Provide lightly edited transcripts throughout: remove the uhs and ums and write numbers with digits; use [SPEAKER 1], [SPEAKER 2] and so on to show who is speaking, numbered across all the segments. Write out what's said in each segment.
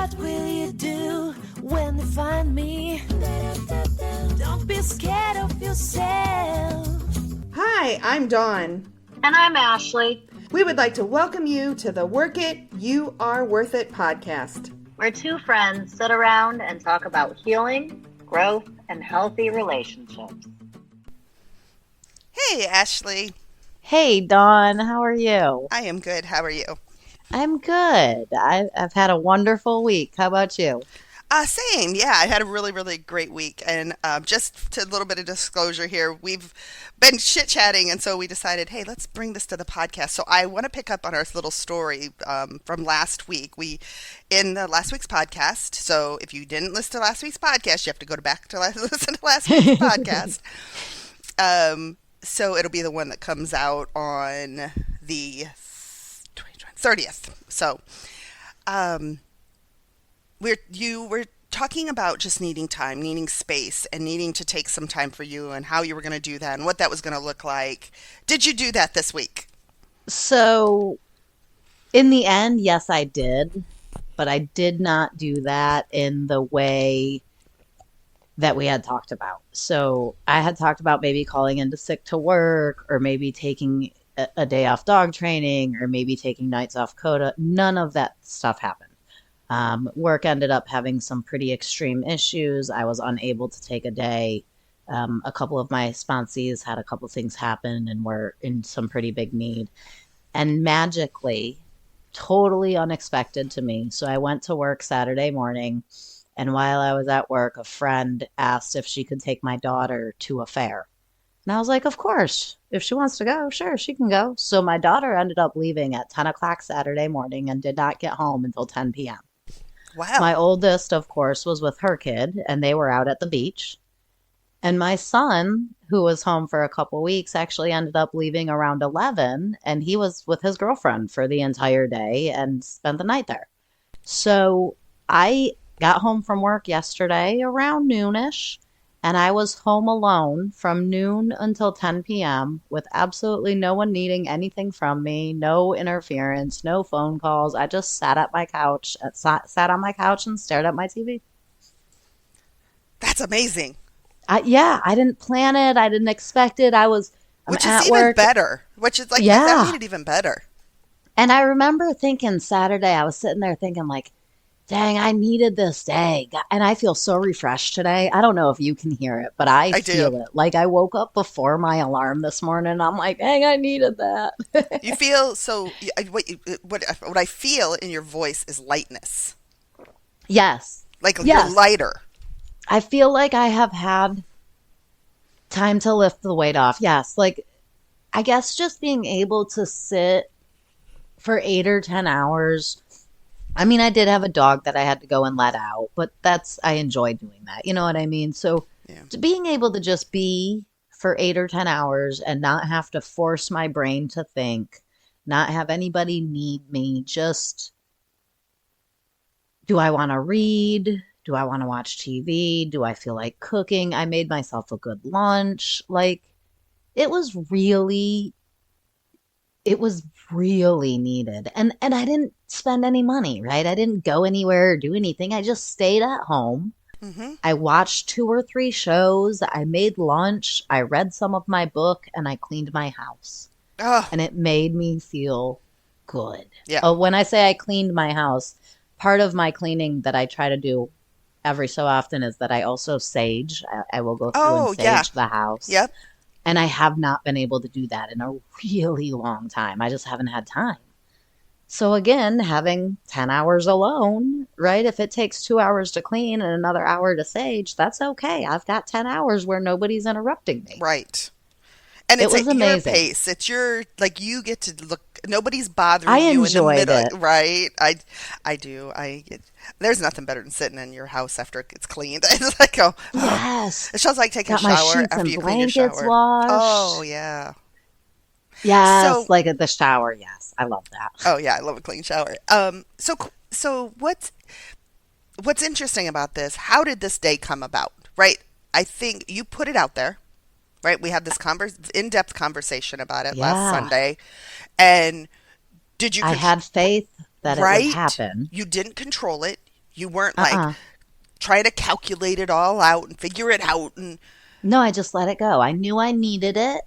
[SPEAKER 1] What will you do when they find me? Don't be scared of yourself.
[SPEAKER 2] Hi, I'm Dawn.
[SPEAKER 3] And I'm Ashley.
[SPEAKER 2] We would like to welcome you to the Work It, You Are Worth It podcast.
[SPEAKER 3] We're two friends sit around and talk about healing, growth, and healthy relationships.
[SPEAKER 4] Hey, Ashley.
[SPEAKER 5] Hey, Dawn. How are you?
[SPEAKER 4] I am good. How are you?
[SPEAKER 5] I'm good. I've had a wonderful week. How about you?
[SPEAKER 4] Same. Yeah, I had a really, really great week. And just to a little bit of disclosure here, we've been chit-chatting, and so we decided, hey, let's bring this to the podcast. So I want to pick up on our little story from last week. In the last week's podcast, so if you didn't listen to last week's podcast, you have to go back to listen to last week's podcast. So it'll be the one that comes out on the 30th. So you were talking about just needing time, needing space, and needing to take some time for you, and how you were going to do that and what that was going to look like. Did you do that this week?
[SPEAKER 5] So, in the end, yes, I did. But I did not do that in the way that we had talked about. So I had talked about maybe calling into sick to work, or maybe taking a day off dog training, or maybe taking nights off CODA. None of that stuff happened. Work ended up having some pretty extreme issues. I was unable to take a day. A couple of my sponsees had a couple things happen and were in some pretty big need. And magically, totally unexpected to me. So I went to work Saturday morning, and while I was at work, a friend asked if she could take my daughter to a fair. And I was like, of course, if she wants to go, sure, she can go. So my daughter ended up leaving at 10 o'clock Saturday morning and did not get home until 10 p.m.
[SPEAKER 4] Wow.
[SPEAKER 5] My oldest, of course, was with her kid, and they were out at the beach. And my son, who was home for a couple weeks, actually ended up leaving around 11, and he was with his girlfriend for the entire day and spent the night there. So I got home from work yesterday around noonish, and I was home alone from noon until 10 p.m. with absolutely no one needing anything from me, no interference, no phone calls. I just sat on my couch and stared at my TV.
[SPEAKER 4] That's amazing.
[SPEAKER 5] I didn't plan it. I didn't expect it.
[SPEAKER 4] Which is even
[SPEAKER 5] work.
[SPEAKER 4] better. Which is like,
[SPEAKER 5] Yeah.
[SPEAKER 4] that made it even better.
[SPEAKER 5] And I remember thinking Saturday, I was sitting there thinking like, dang, I needed this day. And I feel so refreshed today. I don't know if you can hear it, but I feel it. Like I woke up before my alarm this morning. And I'm like, dang, I needed that.
[SPEAKER 4] You feel so, what I feel in your voice is lightness.
[SPEAKER 5] Yes.
[SPEAKER 4] Like
[SPEAKER 5] Yes.
[SPEAKER 4] you're lighter.
[SPEAKER 5] I feel like I have had time to lift the weight off. Yes. Like, I guess just being able to sit for 8 or 10 hours. I mean, I did have a dog that I had to go and let out, but I enjoyed doing that. You know what I mean? So being able to just be for 8 or 10 hours and not have to force my brain to think, not have anybody need me, just, do I want to read? Do I want to watch TV? Do I feel like cooking? I made myself a good lunch. Like, it was really needed. And I didn't spend any money, right? I didn't go anywhere or do anything. I just stayed at home.
[SPEAKER 4] Mm-hmm.
[SPEAKER 5] I watched 2 or 3 shows. I made lunch. I read some of my book, and I cleaned my house.
[SPEAKER 4] Oh,
[SPEAKER 5] And it made me feel good.
[SPEAKER 4] Yeah.
[SPEAKER 5] Oh, when I say I cleaned my house, part of my cleaning that I try to do every so often is that I also sage. I will go through and sage the house.
[SPEAKER 4] Yep.
[SPEAKER 5] And I have not been able to do that in a really long time. I just haven't had time. So again, having 10 hours alone, right? If it takes 2 hours to clean and another hour to sage, that's okay. I've got 10 hours where nobody's interrupting me.
[SPEAKER 4] Right. And
[SPEAKER 5] It
[SPEAKER 4] it's
[SPEAKER 5] was
[SPEAKER 4] at your
[SPEAKER 5] amazing.
[SPEAKER 4] pace. It's your, like, you get to look, nobody's bothering
[SPEAKER 5] I
[SPEAKER 4] you in the
[SPEAKER 5] enjoyed
[SPEAKER 4] middle.
[SPEAKER 5] it.
[SPEAKER 4] Right. I do. There's nothing better than sitting in your house after it's cleaned. It's like,
[SPEAKER 5] Yes.
[SPEAKER 4] it feels like taking
[SPEAKER 5] Got
[SPEAKER 4] a
[SPEAKER 5] my
[SPEAKER 4] shower
[SPEAKER 5] sheets
[SPEAKER 4] after
[SPEAKER 5] and
[SPEAKER 4] you clean your
[SPEAKER 5] blankets
[SPEAKER 4] shower.
[SPEAKER 5] washed.
[SPEAKER 4] Oh, yeah.
[SPEAKER 5] Yes.
[SPEAKER 4] So-
[SPEAKER 5] Like at the shower. Yes. I love that.
[SPEAKER 4] Oh, yeah. I love a clean shower. So what's interesting about this? How did this day come about? Right. I think you put it out there. Right. We had this in-depth conversation about it last Sunday. And did you?
[SPEAKER 5] I had faith that it
[SPEAKER 4] right?
[SPEAKER 5] would happen.
[SPEAKER 4] You didn't control it. You weren't like trying to calculate it all out and figure it out. And
[SPEAKER 5] No, I just let it go. I knew I needed it.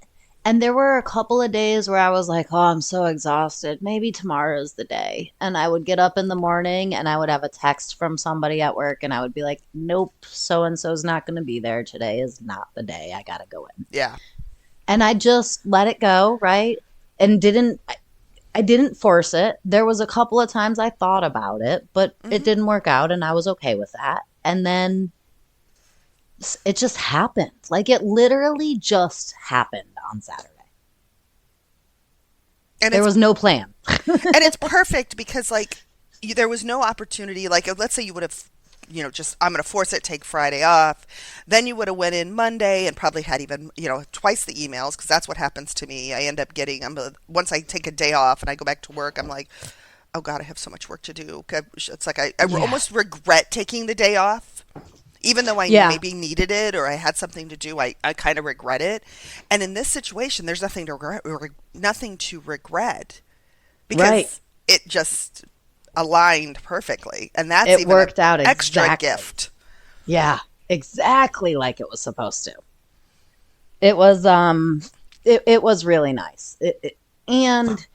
[SPEAKER 5] And there were a couple of days where I was like, oh, I'm so exhausted. Maybe tomorrow's the day. And I would get up in the morning and I would have a text from somebody at work and I would be like, nope, so and so's not going to be there. Today is not the day. I got to go in.
[SPEAKER 4] yeah.
[SPEAKER 5] And I just let it go, right? And I didn't force it. There was a couple of times I thought about it, but it didn't work out and I was okay with that. And then it just happened. Like it literally just happened on Saturday.
[SPEAKER 4] And
[SPEAKER 5] There was no plan.
[SPEAKER 4] and it's perfect because like there was no opportunity. Like let's say you would have, just I'm going to force it, take Friday off. Then you would have went in Monday and probably had even, twice the emails because that's what happens to me. I end up getting, once I take a day off and I go back to work, I'm like, oh God, I have so much work to do. It's like I almost regret taking the day off. Even though I maybe needed it or I had something to do, I kind of regret it. And in this situation, there's nothing to regret because it just aligned perfectly. And that's
[SPEAKER 5] It
[SPEAKER 4] even
[SPEAKER 5] worked
[SPEAKER 4] an
[SPEAKER 5] out
[SPEAKER 4] extra
[SPEAKER 5] exactly.
[SPEAKER 4] gift.
[SPEAKER 5] Yeah, exactly like it was supposed to. It was it was really nice. And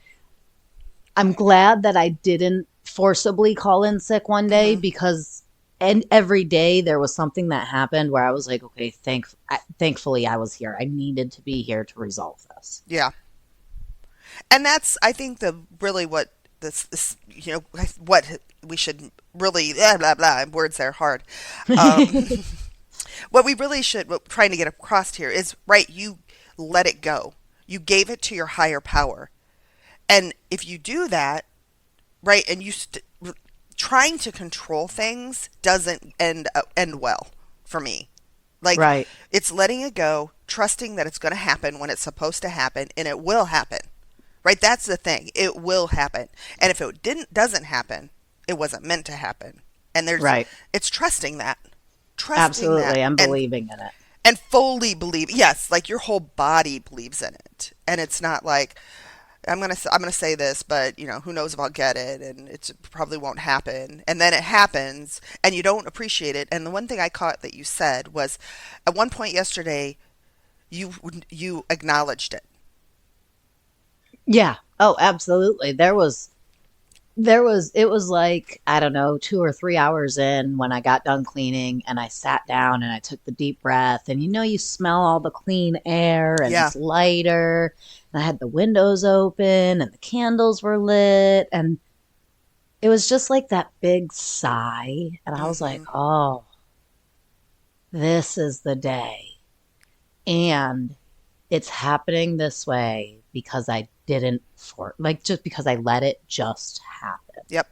[SPEAKER 5] I'm glad that I didn't forcibly call in sick one day because every day there was something that happened where I was like, okay, thankfully I was here. I needed to be here to resolve this.
[SPEAKER 4] Yeah. And that's, I think, what this what we should really, blah, blah, blah, words there hard. What we really should, what we're trying to get across here is, right, you let it go. You gave it to your higher power. And if you do that, right, and trying to control things doesn't end well for me. Like, it's letting it go, trusting that it's going to happen when it's supposed to happen, and it will happen. Right? That's the thing. It will happen. And if it doesn't happen, it wasn't meant to happen. And it's trusting that.
[SPEAKER 5] Absolutely. I'm believing in it.
[SPEAKER 4] And fully believe. Yes, like your whole body believes in it. And it's not like I'm gonna say this, but who knows if I'll get it, and it probably won't happen. And then it happens, and you don't appreciate it. And the one thing I caught that you said was, at one point yesterday, you acknowledged it.
[SPEAKER 5] Yeah. Oh, absolutely. It was like, I don't know, 2 or 3 hours in when I got done cleaning and I sat down and I took the deep breath and you smell all the clean air and it's lighter and I had the windows open and the candles were lit and it was just like that big sigh and I was like, oh, this is the day. And it's happening this way because I didn't just because I let it just happen.
[SPEAKER 4] Yep.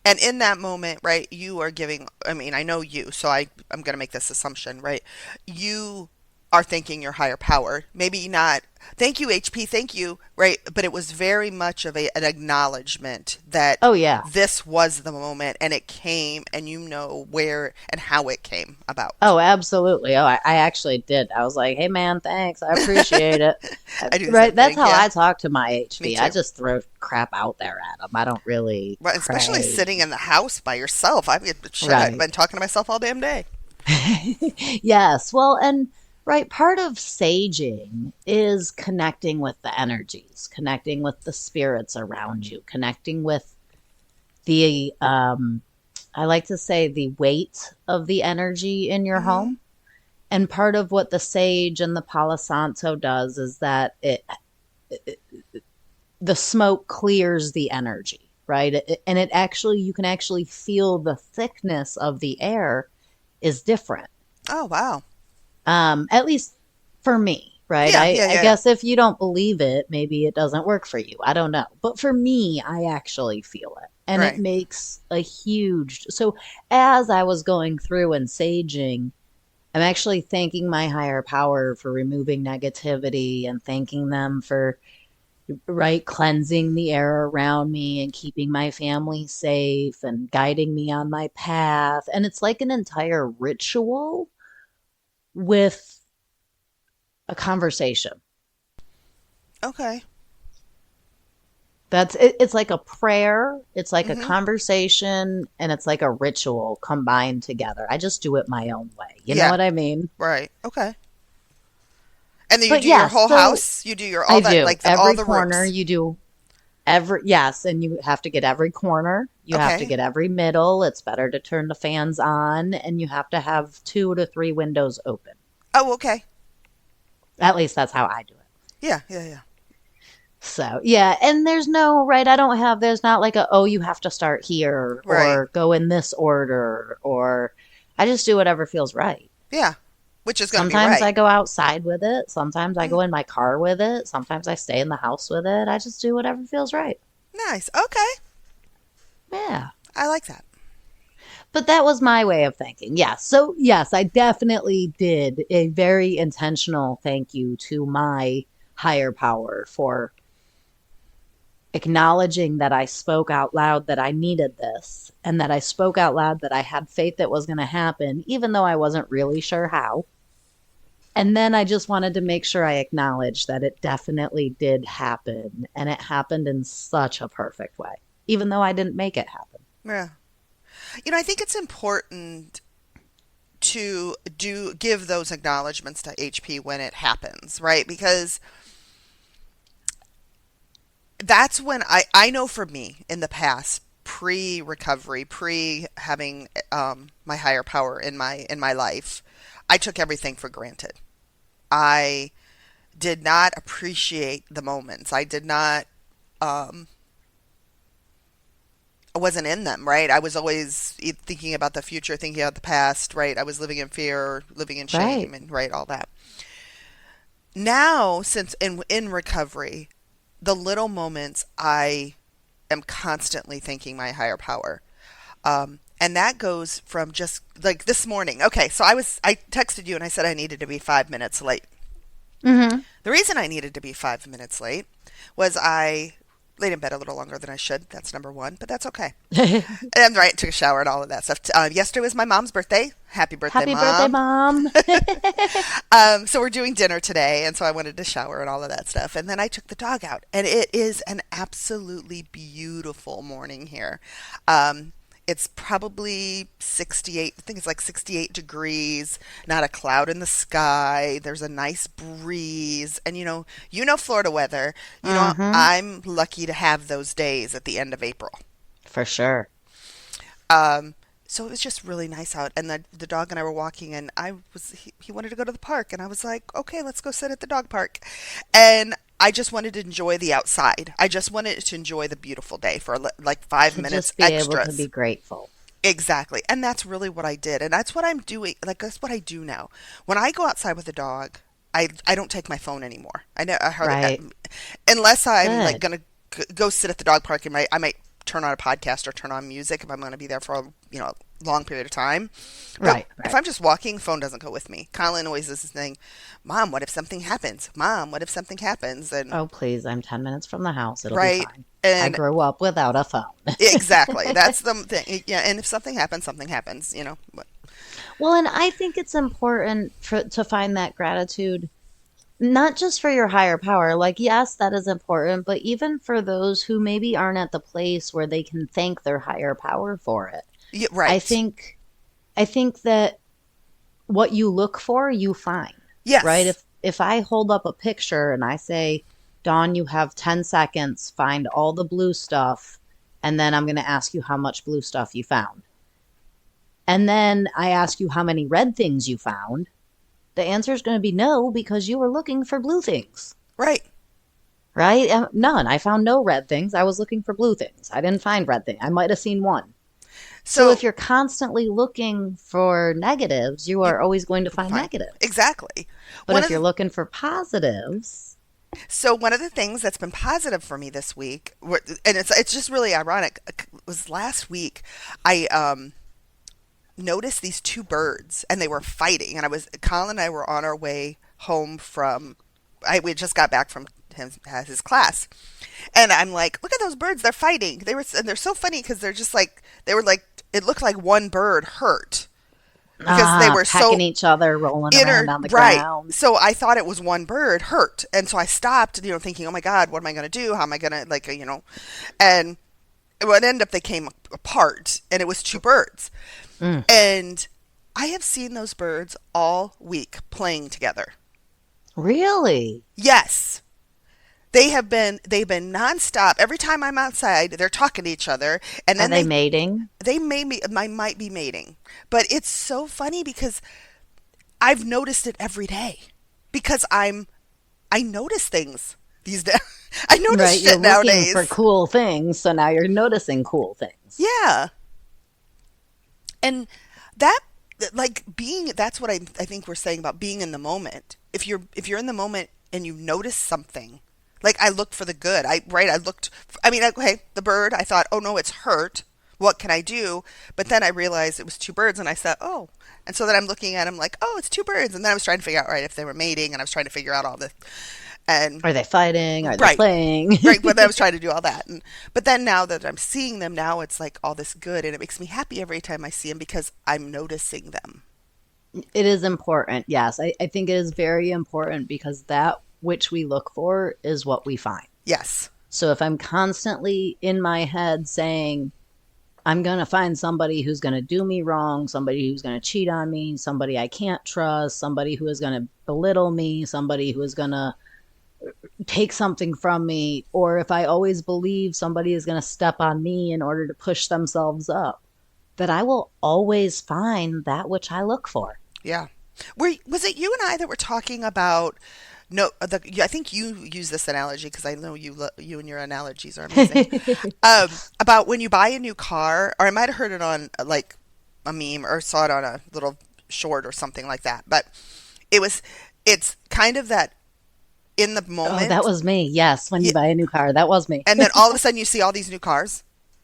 [SPEAKER 4] And in that moment, right, you are giving, I know you, so I'm going to make this assumption, right? You are thanking your higher power. Maybe not, thank you, HP, thank you, right? But it was very much of an acknowledgement that this was the moment and it came and where and how it came about.
[SPEAKER 5] Oh, absolutely. Oh, I actually did. I was like, hey, man, thanks. I appreciate it.
[SPEAKER 4] I do
[SPEAKER 5] right. That's how I talk to my HP. I
[SPEAKER 4] too.
[SPEAKER 5] just throw crap out there at them. I don't really.
[SPEAKER 4] Right, especially sitting in the house by yourself. I've been talking to myself all damn day.
[SPEAKER 5] Yes. Well, and right, part of saging is connecting with the energies, connecting with the spirits around you, connecting with the, I like to say, the weight of the energy in your home. And part of what the sage and the Palo Santo does is that the smoke clears the energy, right? And you can actually feel the thickness of the air is different.
[SPEAKER 4] Oh, wow.
[SPEAKER 5] At least for me, right? I guess if you don't believe it, maybe it doesn't work for you. I don't know. But for me, I actually feel it. And it makes a huge... So as I was going through and saging, I'm actually thanking my higher power for removing negativity and thanking them for, cleansing the air around me and keeping my family safe and guiding me on my path. And it's like an entire ritual with a conversation.
[SPEAKER 4] Okay.
[SPEAKER 5] It's like a prayer, it's like a
[SPEAKER 4] Mm-hmm.
[SPEAKER 5] conversation, and it's like a ritual combined together. I just do it my own way. You know
[SPEAKER 4] Yeah.
[SPEAKER 5] what I mean?
[SPEAKER 4] Right. Okay. And then you
[SPEAKER 5] But
[SPEAKER 4] do your
[SPEAKER 5] yes,
[SPEAKER 4] whole
[SPEAKER 5] so
[SPEAKER 4] house. You do your
[SPEAKER 5] I
[SPEAKER 4] all that
[SPEAKER 5] do.
[SPEAKER 4] like all
[SPEAKER 5] Every
[SPEAKER 4] the
[SPEAKER 5] corner
[SPEAKER 4] rooms.
[SPEAKER 5] you do every yes, and you have to get every corner. You have to
[SPEAKER 4] Okay.
[SPEAKER 5] get every middle. It's better to turn the fans on, and you have to have 2 to 3 windows open.
[SPEAKER 4] Oh, okay.
[SPEAKER 5] At least that's how I do it.
[SPEAKER 4] Yeah. Yeah. Yeah.
[SPEAKER 5] So, yeah, and there's no, right, I don't have, there's not like a, oh, you have to start here
[SPEAKER 4] Right.
[SPEAKER 5] or go in this order, or I just do whatever feels right.
[SPEAKER 4] Yeah. Which is going to be
[SPEAKER 5] Sometimes I
[SPEAKER 4] right.
[SPEAKER 5] go outside with it. Sometimes I
[SPEAKER 4] Mm,
[SPEAKER 5] go in my car with it. Sometimes I stay in the house with it. I just do whatever feels right.
[SPEAKER 4] nice. Okay.
[SPEAKER 5] Yeah.
[SPEAKER 4] I like that.
[SPEAKER 5] But that was my way of thinking. Yes. So, yes, I definitely did a very intentional thank you to my higher power for acknowledging that I spoke out loud that I needed this and that I spoke out loud that I had faith that was going to happen, even though I wasn't really sure how. And then I just wanted to make sure I acknowledged that it definitely did happen. And it happened in such a perfect way, even though I didn't make it happen.
[SPEAKER 4] Yeah. I think it's important to give those acknowledgments to HP when it happens, right? Because that's when I know for me in the past, pre-recovery, pre having my higher power in my life, I took everything for granted. I did not appreciate the moments. I did not um I wasn't in them, right? I was always thinking about the future, thinking about the past, right? I was living in fear, living in
[SPEAKER 5] Right.
[SPEAKER 4] shame, and right, all that. Now, since in recovery, the little moments I am constantly thanking my higher power. And that goes from just like this morning. Okay, so I texted you and I said I needed to be 5 minutes late.
[SPEAKER 5] Mm-hmm.
[SPEAKER 4] The reason I needed to be 5 minutes late was I laid in bed a little longer than I should. That's number one, but that's okay. And right, took a shower and all of that stuff. Yesterday was my mom's birthday. Happy birthday,
[SPEAKER 5] Happy birthday,
[SPEAKER 4] mom.
[SPEAKER 5] Mom.
[SPEAKER 4] So we're doing dinner today, and so I wanted to shower and all of that stuff. And then I took the dog out, and it is an absolutely beautiful morning here. It's probably 68, I think it's like 68 degrees, not a cloud in the sky. There's a nice breeze. And Florida weather.
[SPEAKER 5] Mm-hmm.
[SPEAKER 4] I'm lucky to have those days at the end of April.
[SPEAKER 5] For sure.
[SPEAKER 4] Um, so it was just really nice out, and the dog and I were walking, and he wanted to go to the park, and I was like, okay, let's go sit at the dog park, and I just wanted to enjoy the outside. I just wanted to enjoy the beautiful day for like five
[SPEAKER 5] To
[SPEAKER 4] minutes
[SPEAKER 5] just be able to be
[SPEAKER 4] extras.
[SPEAKER 5] grateful.
[SPEAKER 4] Exactly, and that's really what I did, and that's what I'm doing. Like that's what I do now. When I go outside with a dog, I don't take my phone anymore. I hardly
[SPEAKER 5] Right.
[SPEAKER 4] unless I'm like
[SPEAKER 5] Good.
[SPEAKER 4] gonna go sit at the dog park and I might turn on a podcast or turn on music if I'm gonna be there for a long period of time. But
[SPEAKER 5] Right.
[SPEAKER 4] if
[SPEAKER 5] Right.
[SPEAKER 4] I'm just walking, phone doesn't go with me. Colin always is saying, "Mom, what if something happens? Mom, what if something happens?" And
[SPEAKER 5] Oh, please. I'm 10 minutes from the house. It'll be
[SPEAKER 4] right,
[SPEAKER 5] fine. I
[SPEAKER 4] and
[SPEAKER 5] grew up without a phone.
[SPEAKER 4] exactly, that's the thing. Yeah, and if something happens, something happens.
[SPEAKER 5] Well, and I think it's important to find that gratitude, not just for your higher power. Like, yes, that is important, but even for those who maybe aren't at the place where they can thank their higher power for it.
[SPEAKER 4] Yeah,
[SPEAKER 5] I
[SPEAKER 4] right.
[SPEAKER 5] think, I think that what you look for, you find, right?
[SPEAKER 4] Yes.
[SPEAKER 5] If I hold up a picture and I say, Dawn, you have 10 seconds, find all the blue stuff, and then I'm going to ask you how much blue stuff you found. And then I ask you how many red things you found. The answer is going to be no, because you were looking for blue things,
[SPEAKER 4] Right.
[SPEAKER 5] right? None. I found no red things. I was looking for blue things. I didn't find red thing. I might have seen one. So
[SPEAKER 4] So
[SPEAKER 5] if you're constantly looking for negatives, you
[SPEAKER 4] you
[SPEAKER 5] are always going to find
[SPEAKER 4] fine.
[SPEAKER 5] negatives.
[SPEAKER 4] Exactly.
[SPEAKER 5] But
[SPEAKER 4] One
[SPEAKER 5] if
[SPEAKER 4] of
[SPEAKER 5] you're
[SPEAKER 4] the,
[SPEAKER 5] looking for positives,
[SPEAKER 4] so one of the things that's been positive for me this week, and it's just really ironic, was last week I noticed these two birds and they were fighting, and Colin and I were on our way home from we just got back from his class, and I'm like, look at those birds, they're fighting. And they're so funny because they're just like they were like it looked like one bird hurt, because they were
[SPEAKER 5] pecking
[SPEAKER 4] so
[SPEAKER 5] each other, rolling around on the
[SPEAKER 4] right.
[SPEAKER 5] ground.
[SPEAKER 4] So I thought it was one bird hurt, and so I stopped, thinking, oh my God, what am I going to do? How am I going to and it would end up they came apart, and it was two birds, and I have seen those birds all week playing together.
[SPEAKER 5] Really?
[SPEAKER 4] Yes. They've been nonstop. Every time I'm outside, they're talking to each other, and then
[SPEAKER 5] Are they mating?
[SPEAKER 4] they might be mating. But it's so funny because I've noticed it every day because I notice things these days. I notice
[SPEAKER 5] Right, you're
[SPEAKER 4] shit nowadays.
[SPEAKER 5] looking for cool things, so now you're noticing cool things.
[SPEAKER 4] Yeah. And that that's what I think we're saying about being in the moment. If you're in the moment and you notice something, like I looked for the good. Okay, the bird, I thought, oh no, it's hurt. What can I do? But then I realized it was two birds, and I said, oh. And so then I'm looking at them like, oh, it's two birds. And then I was trying to figure out, right, if they were mating, and I was trying to figure out all this. And
[SPEAKER 5] Are they fighting? Are they
[SPEAKER 4] Right.
[SPEAKER 5] playing?
[SPEAKER 4] right, but I was trying to do all that. But then now that I'm seeing them now, it's like all this good, and it makes me happy every time I see them because I'm noticing them.
[SPEAKER 5] It is important, yes. I think it is very important because that which we look for is what we find.
[SPEAKER 4] Yes.
[SPEAKER 5] So if I'm constantly in my head saying, I'm going to find somebody who's going to do me wrong, somebody who's going to cheat on me, somebody I can't trust, somebody who is going to belittle me, somebody who is going to take something from me, or if I always believe somebody is going to step on me in order to push themselves up, that I will always find that which I look for.
[SPEAKER 4] Yeah. Was it you and I that were talking about? No, I think you use this analogy because I know you and your analogies are amazing. About when you buy a new car, or I might have heard it on like a meme or saw it on a little short or something like that. But it's kind of that in the moment.
[SPEAKER 5] Oh, that was me. Yes, when you buy a new car, that was me.
[SPEAKER 4] And then all of a sudden you see all these new cars,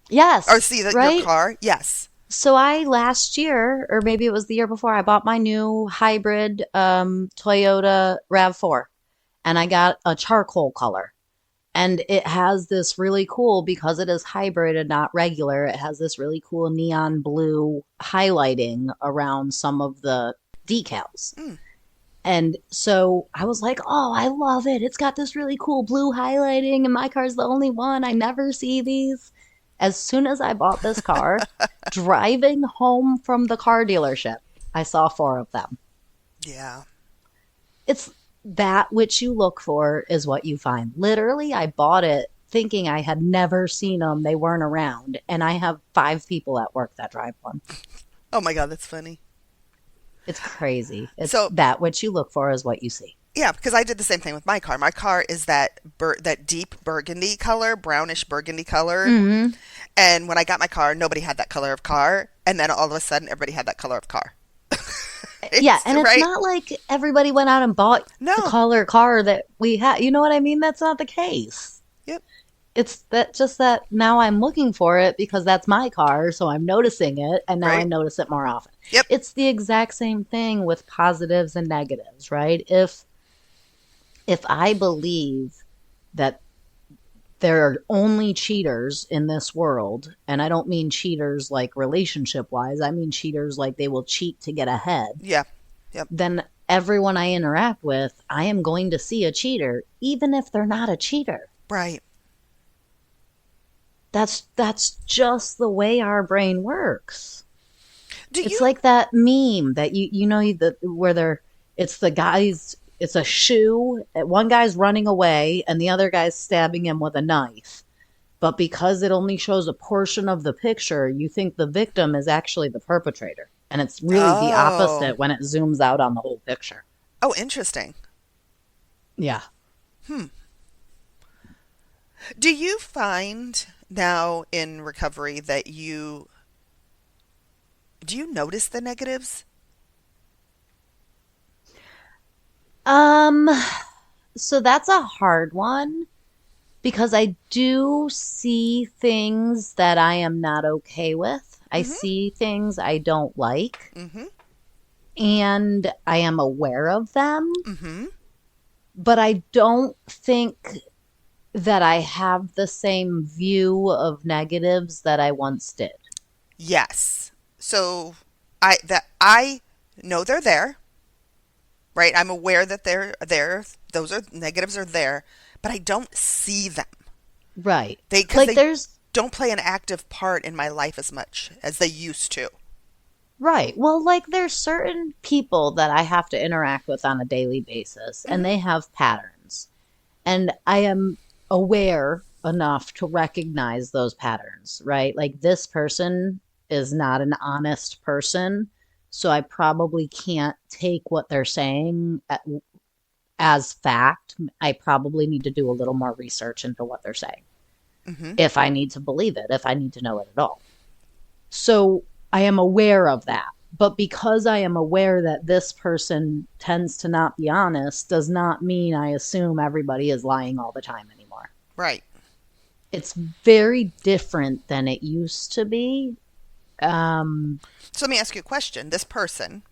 [SPEAKER 5] Yes.
[SPEAKER 4] or see
[SPEAKER 5] right?
[SPEAKER 4] your car. Yes.
[SPEAKER 5] So I last year, or maybe it was the year before, I bought my new hybrid Toyota RAV4, and I got a charcoal color. And it has this really cool, because it is hybrid and not regular, it has this really cool neon blue highlighting around some of the decals. And so I was like, oh, I love it. It's got this really cool blue highlighting, and my car's the only one. I never see these. As soon as I bought this car, driving home from the car dealership, I saw 4 of them.
[SPEAKER 4] Yeah.
[SPEAKER 5] It's that which you look for is what you find. Literally, I bought it thinking I had never seen them. They weren't around. And I have 5 people at work that drive one.
[SPEAKER 4] Oh my God, that's funny.
[SPEAKER 5] It's crazy. It's
[SPEAKER 4] So-
[SPEAKER 5] that which you look for is what you see.
[SPEAKER 4] Yeah, because I did the same thing with my car. My car is that deep burgundy color, brownish burgundy color.
[SPEAKER 5] Mm-hmm.
[SPEAKER 4] And when I got my car, nobody had that color of car. And then all of a sudden, everybody had that color of car.
[SPEAKER 5] Yeah, and it's
[SPEAKER 4] right?
[SPEAKER 5] not like everybody went out and bought
[SPEAKER 4] No.
[SPEAKER 5] the color car that we had. You know what I mean? That's not the case.
[SPEAKER 4] Yep.
[SPEAKER 5] It's that now I'm looking for it because that's my car, so I'm noticing it, and now I
[SPEAKER 4] Right.
[SPEAKER 5] notice it more often.
[SPEAKER 4] Yep.
[SPEAKER 5] It's the exact same thing with positives and negatives, right? If I believe that there are only cheaters in this world, and I don't mean cheaters like relationship wise, I mean cheaters like they will cheat to get ahead,
[SPEAKER 4] Yeah. Yep.
[SPEAKER 5] then everyone I interact with, I am going to see a cheater, even if they're not a cheater.
[SPEAKER 4] Right.
[SPEAKER 5] That's just the way our brain works.
[SPEAKER 4] Do
[SPEAKER 5] It's
[SPEAKER 4] you
[SPEAKER 5] like that meme that it's the guys, it's a shoe, one guy's running away and the other guy's stabbing him with a knife. But because it only shows a portion of the picture, you think the victim is actually the perpetrator. And it's really the
[SPEAKER 4] Oh.
[SPEAKER 5] opposite when it zooms out on the whole picture.
[SPEAKER 4] Oh, interesting.
[SPEAKER 5] Yeah.
[SPEAKER 4] Do you find now in recovery that do you notice the negatives?
[SPEAKER 5] So that's a hard one because I do see things that I am not okay with. I see things I don't like,
[SPEAKER 4] Mm-hmm.
[SPEAKER 5] and I am aware of them,
[SPEAKER 4] Mm-hmm.
[SPEAKER 5] but I don't think that I have the same view of negatives that I once did.
[SPEAKER 4] Yes. So I know they're there, right? I'm aware that they're there. Those are negatives are there, but I don't see them.
[SPEAKER 5] Right.
[SPEAKER 4] Because
[SPEAKER 5] Like
[SPEAKER 4] they
[SPEAKER 5] there's
[SPEAKER 4] don't play an active part in my life as much as they used to.
[SPEAKER 5] right. Well, like there's certain people that I have to interact with on a daily basis and they have patterns. And I am aware enough to recognize those patterns, right? Like this person is not an honest person, so I probably can't take what they're saying as fact. I probably need to do a little more research into what they're saying.
[SPEAKER 4] Hmm.
[SPEAKER 5] If I need to believe it, if I need to know it at all. So I am aware of that. But because I am aware that this person tends to not be honest, does not mean I assume everybody is lying all the time anymore.
[SPEAKER 4] Right.
[SPEAKER 5] It's very different than it used to be.
[SPEAKER 4] So let me ask you a question. This person,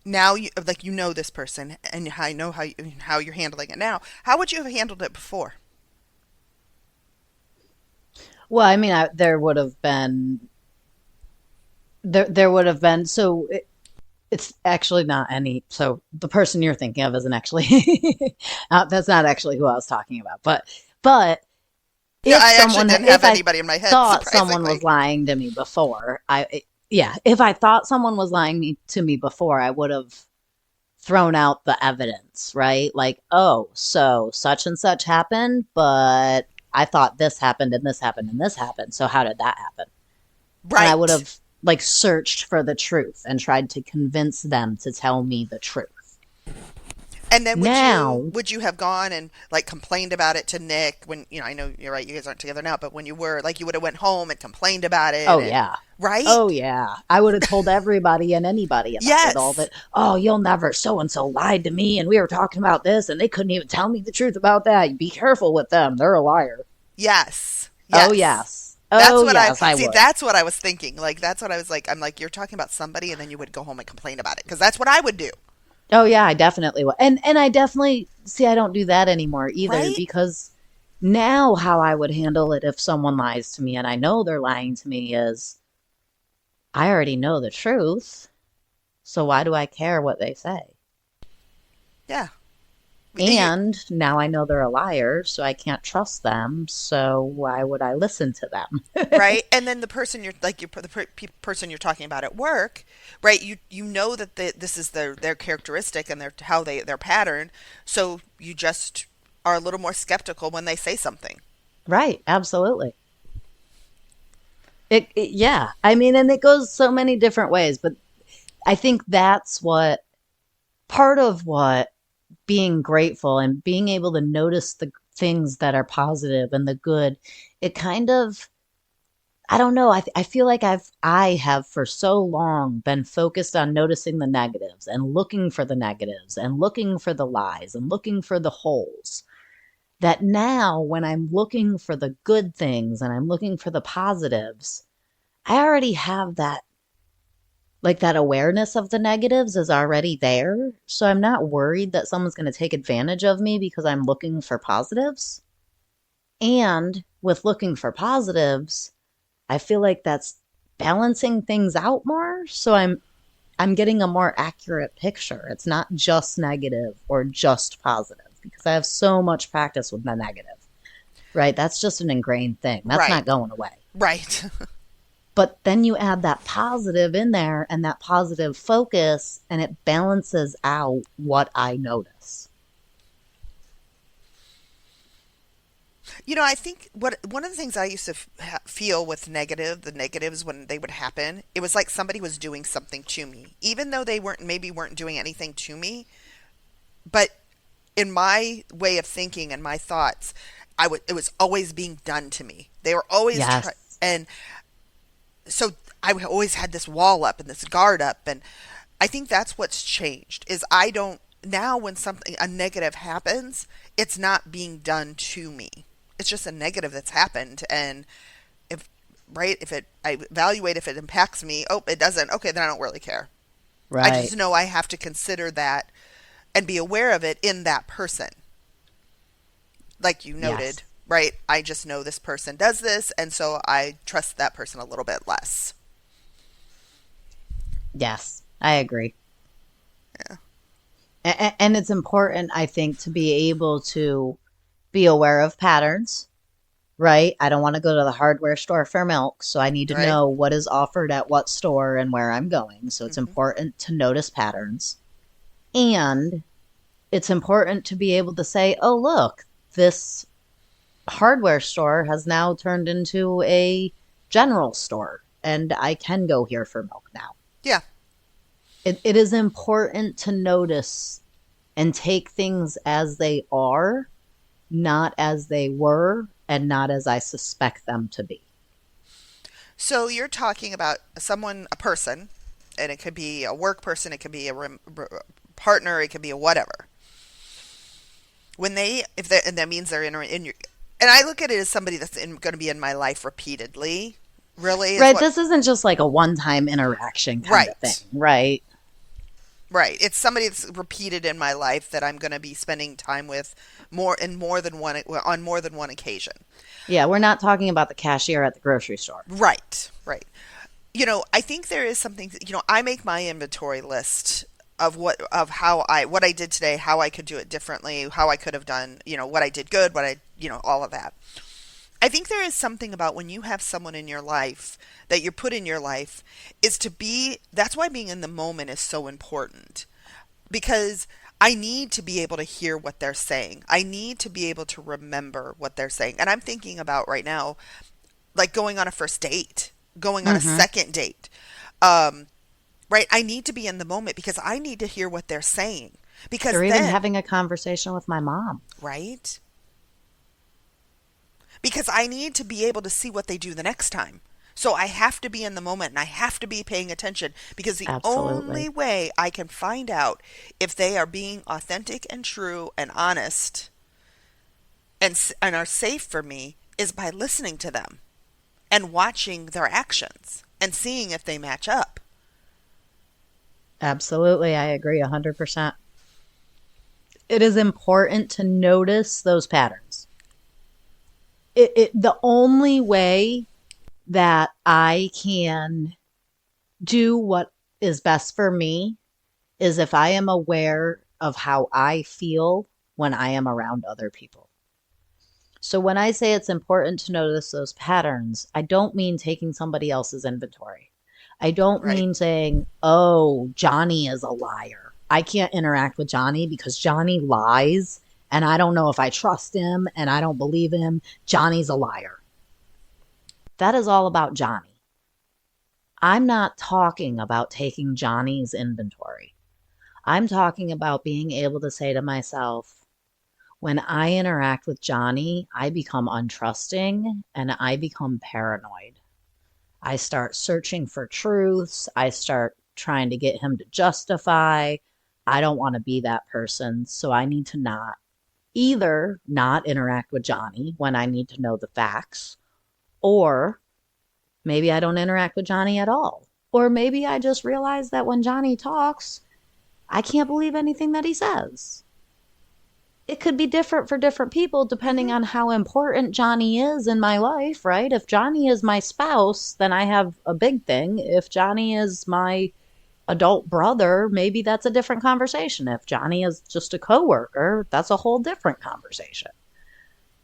[SPEAKER 4] now you like you know this person, and I know how you're handling it now. How would you have handled it before?
[SPEAKER 5] Well, I mean, there would have been there would have been it's actually not any. So the person you're thinking of isn't actually that's not actually who I was talking about. But
[SPEAKER 4] Yeah,
[SPEAKER 5] if
[SPEAKER 4] I actually
[SPEAKER 5] someone
[SPEAKER 4] didn't have
[SPEAKER 5] if I
[SPEAKER 4] anybody in my head.
[SPEAKER 5] thought someone
[SPEAKER 4] Surprisingly.
[SPEAKER 5] was lying to me before, if I thought someone was lying to me before, I would have thrown out the evidence, right? Like, oh, so such and such happened, but I thought this happened and this happened and this happened. So how did that happen?
[SPEAKER 4] Right.
[SPEAKER 5] And I would have like searched for the truth and tried to convince them to tell me the truth.
[SPEAKER 4] And then
[SPEAKER 5] Now-
[SPEAKER 4] would you have gone and like complained about it to Nick when I know you're right, you guys aren't together now, but when you were like you would have went home and complained about it.
[SPEAKER 5] Oh
[SPEAKER 4] and-
[SPEAKER 5] yeah.
[SPEAKER 4] Right?
[SPEAKER 5] Oh yeah. I would have told everybody and anybody about
[SPEAKER 4] Yes.
[SPEAKER 5] it all that, oh, you'll never so and so lied to me and we were talking about this and they couldn't even tell me the truth about that. Be careful with them. They're a liar.
[SPEAKER 4] Yes.
[SPEAKER 5] Oh yes.
[SPEAKER 4] That's
[SPEAKER 5] Oh
[SPEAKER 4] what
[SPEAKER 5] yes,
[SPEAKER 4] I
[SPEAKER 5] I
[SPEAKER 4] see.
[SPEAKER 5] would.
[SPEAKER 4] That's what I was thinking. Like that's what I was like. I'm like, you're talking about somebody, and then you would go home and complain about it because that's what I would do.
[SPEAKER 5] Oh yeah, I definitely would. And I definitely see I don't do that anymore either
[SPEAKER 4] Right?
[SPEAKER 5] because now how I would handle it if someone lies to me and I know they're lying to me is I already know the truth. So why do I care what they say?
[SPEAKER 4] Yeah.
[SPEAKER 5] And now I know they're a liar, so I can't trust them. So why would I listen to them?
[SPEAKER 4] Right, and then the person person you're talking about at work, right? You know that this is their characteristic and their pattern, so you just are a little more skeptical when they say something.
[SPEAKER 5] Right, absolutely. Yeah. I mean, and it goes so many different ways, but I think that's what part of what being grateful and being able to notice the things that are positive and the good, it kind of, I don't know. I feel like I have for so long been focused on noticing the negatives and looking for the negatives and looking for the lies and looking for the holes that now when I'm looking for the good things and I'm looking for the positives, I already have that, like that awareness of the negatives is already there. So I'm not worried that someone's going to take advantage of me because I'm looking for positives. And with looking for positives, I feel like that's balancing things out more. So I'm getting a more accurate picture. It's not just negative or just positive because I have so much practice with the negative. Right? That's just an ingrained thing. That's
[SPEAKER 4] Right.
[SPEAKER 5] not going away.
[SPEAKER 4] Right.
[SPEAKER 5] But then you add that positive in there and that positive focus, and it balances out what I notice.
[SPEAKER 4] I think one of the things I used to feel with the negatives when they would happen, it was like somebody was doing something to me, even though they weren't doing anything to me. But in my way of thinking and my thoughts, it was always being done to me. They were always
[SPEAKER 5] Yes.
[SPEAKER 4] and so I always had this wall up and this guard up, and I think that's what's changed is I don't now when a negative happens, it's not being done to me. It's just a negative that's happened, and if I evaluate if it impacts me. Oh, it doesn't. Okay, then I don't really care.
[SPEAKER 5] Right.
[SPEAKER 4] I just know I have to consider that and be aware of it in that person. Like you noted,
[SPEAKER 5] Yes.
[SPEAKER 4] right? I just know this person does this, and so I trust that person a little bit less.
[SPEAKER 5] Yes, I agree.
[SPEAKER 4] Yeah.
[SPEAKER 5] And it's important, I think, to be able to be aware of patterns, right? I don't want to go to the hardware store for milk, so I need to
[SPEAKER 4] Right.
[SPEAKER 5] know what is offered at what store and where I'm going. So it's
[SPEAKER 4] Hmm.
[SPEAKER 5] important to notice patterns. And it's important to be able to say, oh, look, this hardware store has now turned into a general store, and I can go here for milk now.
[SPEAKER 4] Yeah.
[SPEAKER 5] It is important to notice and take things as they are, not as they were, and not as I suspect them to be.
[SPEAKER 4] So you're talking about someone, a person, and it could be a work person, it could be a partner, it could be a whatever. When they, if they, and that means they're in your, and I look at it as somebody that's going to be in my life repeatedly. Really, is
[SPEAKER 5] Right?
[SPEAKER 4] what,
[SPEAKER 5] This isn't just like a one time interaction kind
[SPEAKER 4] right,
[SPEAKER 5] of thing, right?
[SPEAKER 4] right. It's somebody that's repeated in my life that I'm going to be spending time with more than one on more than one occasion.
[SPEAKER 5] Yeah, we're not talking about the cashier at the grocery store.
[SPEAKER 4] Right, right. I think there is something, I make my inventory list of what I did today, how I could do it differently, how I could have done, what I did good, all of that. I think there is something about when you have someone in your life that you're put in your life that's why being in the moment is so important, because I need to be able to hear what they're saying. I need to be able to remember what they're saying. And I'm thinking about right now, like going on a first date, going on a second date. Right? I need to be in the moment because I need to hear what they're saying. Because
[SPEAKER 5] Or even
[SPEAKER 4] then,
[SPEAKER 5] having a conversation with my mom.
[SPEAKER 4] right? Because I need to be able to see what they do the next time. So I have to be in the moment and I have to be paying attention, because the
[SPEAKER 5] Absolutely.
[SPEAKER 4] only way I can find out if they are being authentic and true and honest and are safe for me is by listening to them and watching their actions and seeing if they match up.
[SPEAKER 5] Absolutely, I agree 100%. It is important to notice those patterns. The only way that I can do what is best for me is if I am aware of how I feel when I am around other people. So when I say it's important to notice those patterns, I don't mean taking somebody else's inventory. I don't
[SPEAKER 4] Right.
[SPEAKER 5] mean saying, oh, Johnny is a liar. I can't interact with Johnny because Johnny lies and I don't know if I trust him and I don't believe him. Johnny's a liar. That is all about Johnny. I'm not talking about taking Johnny's inventory. I'm talking about being able to say to myself, when I interact with Johnny, I become untrusting and I become paranoid. I start searching for truths. I start trying to get him to justify. I don't want to be that person. So I need to either not interact with Johnny when I need to know the facts, or maybe I don't interact with Johnny at all. Or maybe I just realize that when Johnny talks, I can't believe anything that he says. It could be different for different people depending on how important Johnny is in my life, right? If Johnny is my spouse, then I have a big thing. If Johnny is my adult brother, maybe that's a different conversation. If Johnny is just a coworker, that's a whole different conversation,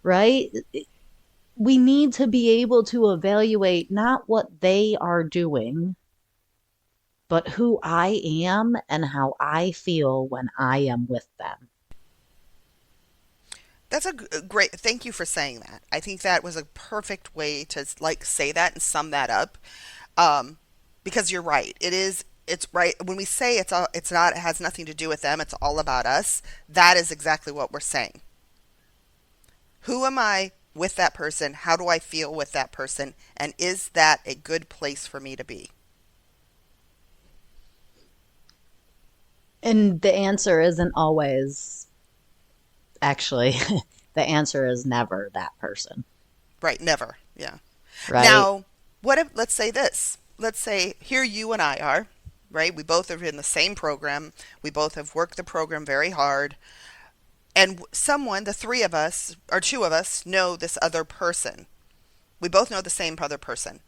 [SPEAKER 5] right? We need to be able to evaluate not what they are doing, but who I am and how I feel when I am with them.
[SPEAKER 4] That's a great, thank you for saying that. I think that was a perfect way to say that and sum that up. Because you're right. It's right. When we say it has nothing to do with them, it's all about us. That is exactly what we're saying. Who am I with that person? How do I feel with that person? And is that a good place for me to be?
[SPEAKER 5] And the answer isn't always, actually, the answer is never that person,
[SPEAKER 4] Right. Never. Yeah.
[SPEAKER 5] right?
[SPEAKER 4] Now, what if, let's say this. Let's say here you and I are, right? We both are in the same program. We both have worked the program very hard. And the three of us, or two of us, know this other person. We both know the same other person.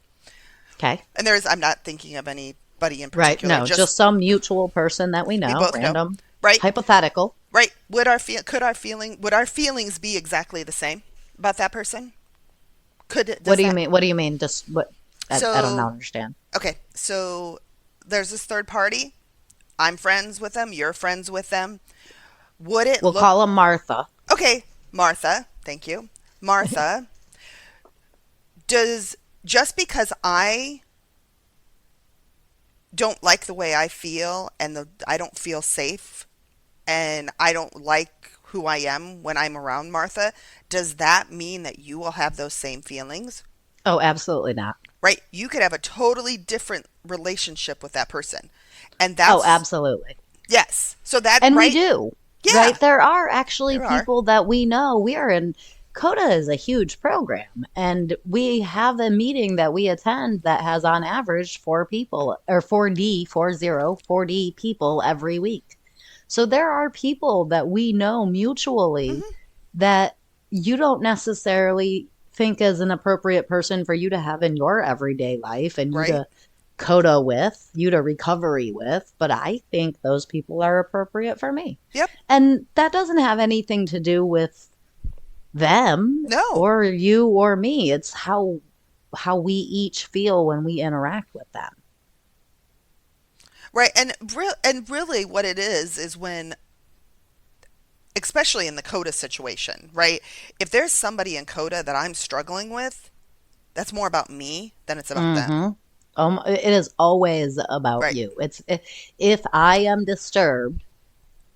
[SPEAKER 5] Okay.
[SPEAKER 4] And I'm not thinking of any in
[SPEAKER 5] Right.
[SPEAKER 4] particular.
[SPEAKER 5] No, just some mutual person that we know,
[SPEAKER 4] both know.
[SPEAKER 5] random,
[SPEAKER 4] Right.
[SPEAKER 5] hypothetical.
[SPEAKER 4] Right. Would our feelings be exactly the same about that person?
[SPEAKER 5] What do you mean? What do you mean? Just what? I don't
[SPEAKER 4] So-
[SPEAKER 5] understand.
[SPEAKER 4] Okay, so there's this third party. I'm friends with them. You're friends with them. Would it
[SPEAKER 5] We'll
[SPEAKER 4] look
[SPEAKER 5] call him Martha.
[SPEAKER 4] okay, Martha? Thank you, Martha. Does just because I don't like the way I feel and I don't feel safe and I don't like who I am when I'm around Martha, does that mean that you will have those same feelings?
[SPEAKER 5] Oh, absolutely not.
[SPEAKER 4] Right? You could have a totally different relationship with that person. And that's
[SPEAKER 5] Oh, absolutely.
[SPEAKER 4] yes. So that
[SPEAKER 5] And
[SPEAKER 4] right?
[SPEAKER 5] we do.
[SPEAKER 4] Yeah.
[SPEAKER 5] Right? There are actually
[SPEAKER 4] There are.
[SPEAKER 5] people that we know. We are in CODA is a huge program, and we have a meeting that we attend that has on average 4 people or 4D people every week. So there are people that we know mutually
[SPEAKER 4] Mm-hmm.
[SPEAKER 5] that you don't necessarily think is an appropriate person for you to have in your everyday life and you
[SPEAKER 4] Right.
[SPEAKER 5] to CODA with, you to recovery with, but I think those people are appropriate for me.
[SPEAKER 4] Yep.
[SPEAKER 5] And that doesn't have anything to do with them
[SPEAKER 4] No.
[SPEAKER 5] or you or me. It's how we each feel when we interact with them.
[SPEAKER 4] Right. And really what it is when especially in the CODA situation, right? If there's somebody in CODA that I'm struggling with, that's more about me than it's about them.
[SPEAKER 5] It is always about
[SPEAKER 4] Right.
[SPEAKER 5] you. If I am disturbed,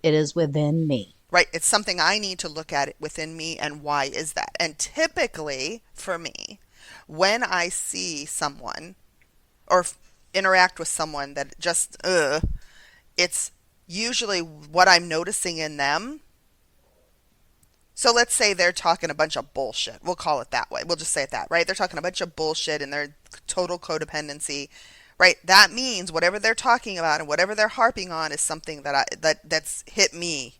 [SPEAKER 5] it is within me.
[SPEAKER 4] Right. It's something I need to look at it within me and why is that? And typically for me, when I see someone or interact with someone that just, it's usually what I'm noticing in them. So let's say they're talking a bunch of bullshit. We'll call it that way. We'll just say it that, right? They're talking a bunch of bullshit and their total codependency, right? That means whatever they're talking about and whatever they're harping on is something that's hit me.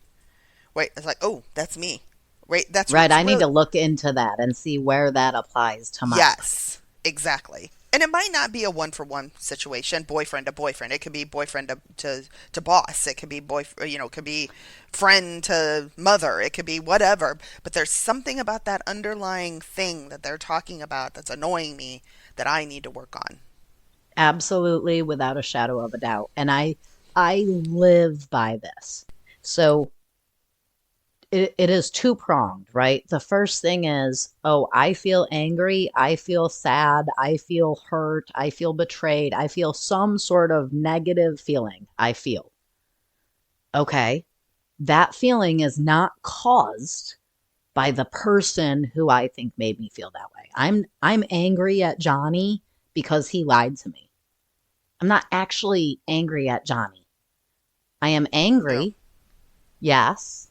[SPEAKER 4] Wait, it's like, oh, that's me. Right? That's
[SPEAKER 5] Right.
[SPEAKER 4] what's
[SPEAKER 5] I need
[SPEAKER 4] really-
[SPEAKER 5] to look into that and see where that applies to my
[SPEAKER 4] Yes, exactly. And it might not be a one-for-one situation, boyfriend to boyfriend. It could be boyfriend to boss. It could be it could be friend to mother. It could be whatever. But there's something about that underlying thing that they're talking about that's annoying me that I need to work on.
[SPEAKER 5] Absolutely, without a shadow of a doubt. And I live by this. So it is two-pronged, right? The first thing is, oh, I feel angry, I feel sad, I feel hurt, I feel betrayed, I feel some sort of negative feeling. I feel. Okay, that feeling is not caused by the person who I think made me feel that way. I'm angry at Johnny because he lied to me. I'm not actually angry at Johnny. I am angry, yes,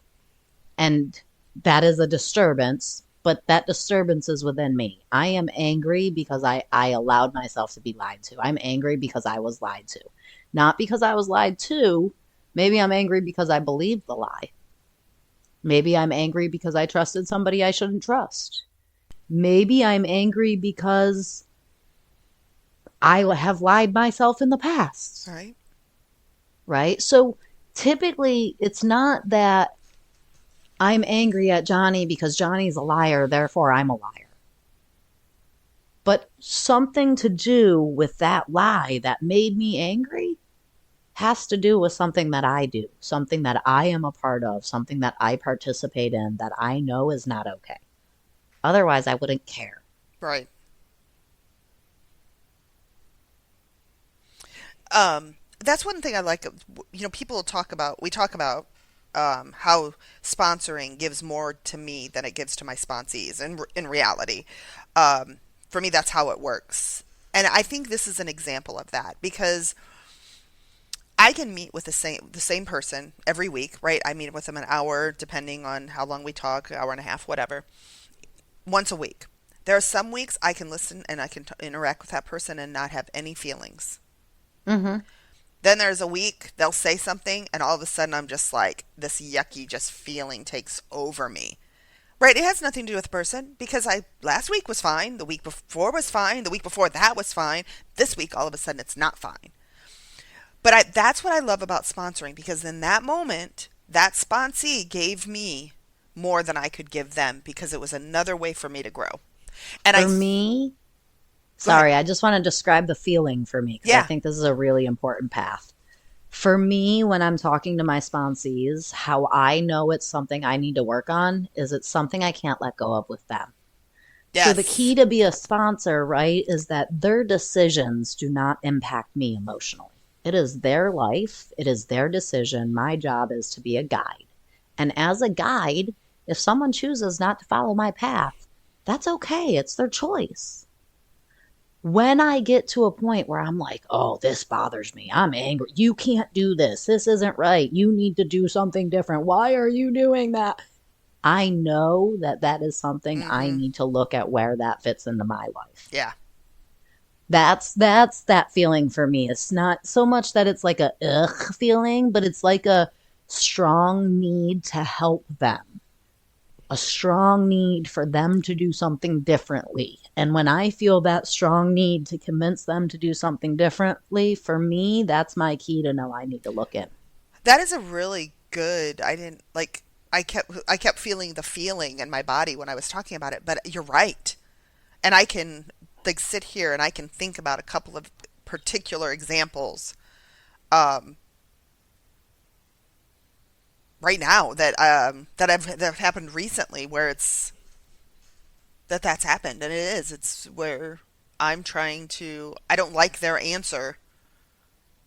[SPEAKER 5] and that is a disturbance, but that disturbance is within me. I am angry because I allowed myself to be lied to. I'm angry because I was lied to. Not because I was lied to. Maybe I'm angry because I believed the lie. Maybe I'm angry because I trusted somebody I shouldn't trust. Maybe I'm angry because I have lied myself in the past.
[SPEAKER 4] Right?
[SPEAKER 5] Right? So typically, it's not that I'm angry at Johnny because Johnny's a liar, therefore I'm a liar. But something to do with that lie that made me angry has to do with something that I do, something that I am a part of, something that I participate in that I know is not okay. Otherwise, I wouldn't care.
[SPEAKER 4] Right. That's one thing I like. People talk about. We talk about how sponsoring gives more to me than it gives to my sponsees. And in reality, for me, that's how it works. And I think this is an example of that because I can meet with the same person every week, right? I meet with them an hour, depending on how long we talk, hour and a half, whatever, once a week. There are some weeks I can listen and I can interact with that person and not have any feelings.
[SPEAKER 5] Mm-hmm.
[SPEAKER 4] Then there's a week they'll say something and all of a sudden I'm just like, this yucky just feeling takes over me. Right? It has nothing to do with the person because last week was fine. The week before was fine. The week before that was fine. This week, all of a sudden, it's not fine. But that's what I love about sponsoring, because in that moment, that sponsee gave me more than I could give them, because it was another way for me to grow. And
[SPEAKER 5] For me,
[SPEAKER 4] Go ahead.
[SPEAKER 5] sorry, I just want to describe the feeling for me because I
[SPEAKER 4] Yeah.
[SPEAKER 5] think this is a really important path. For me, when I'm talking to my sponsees, how I know it's something I need to work on is it's something I can't let go of with them. So the
[SPEAKER 4] Yes.
[SPEAKER 5] key to be a sponsor, right, is that their decisions do not impact me emotionally. It is their life, it is their decision. My job is to be a guide. And as a guide, if someone chooses not to follow my path, that's okay. It's their choice. When I get to a point where I'm like, oh, this bothers me, I'm angry, you can't do this, this isn't right, you need to do something different, why are you doing that? I know that that is something I need to look at where that fits into my life.
[SPEAKER 4] Yeah.
[SPEAKER 5] That's that feeling for me. It's not so much that it's like a ugh feeling, but it's like a strong need to help them. A strong need for them to do something differently. And when I feel that strong need to convince them to do something differently, for me, that's my key to know I need to look in.
[SPEAKER 4] That is a really good. I kept feeling the feeling in my body when I was talking about it, but you're right. And I can like sit here and I can think about a couple of particular examples right now that have happened recently, where that's happened. And it's where I don't like their answer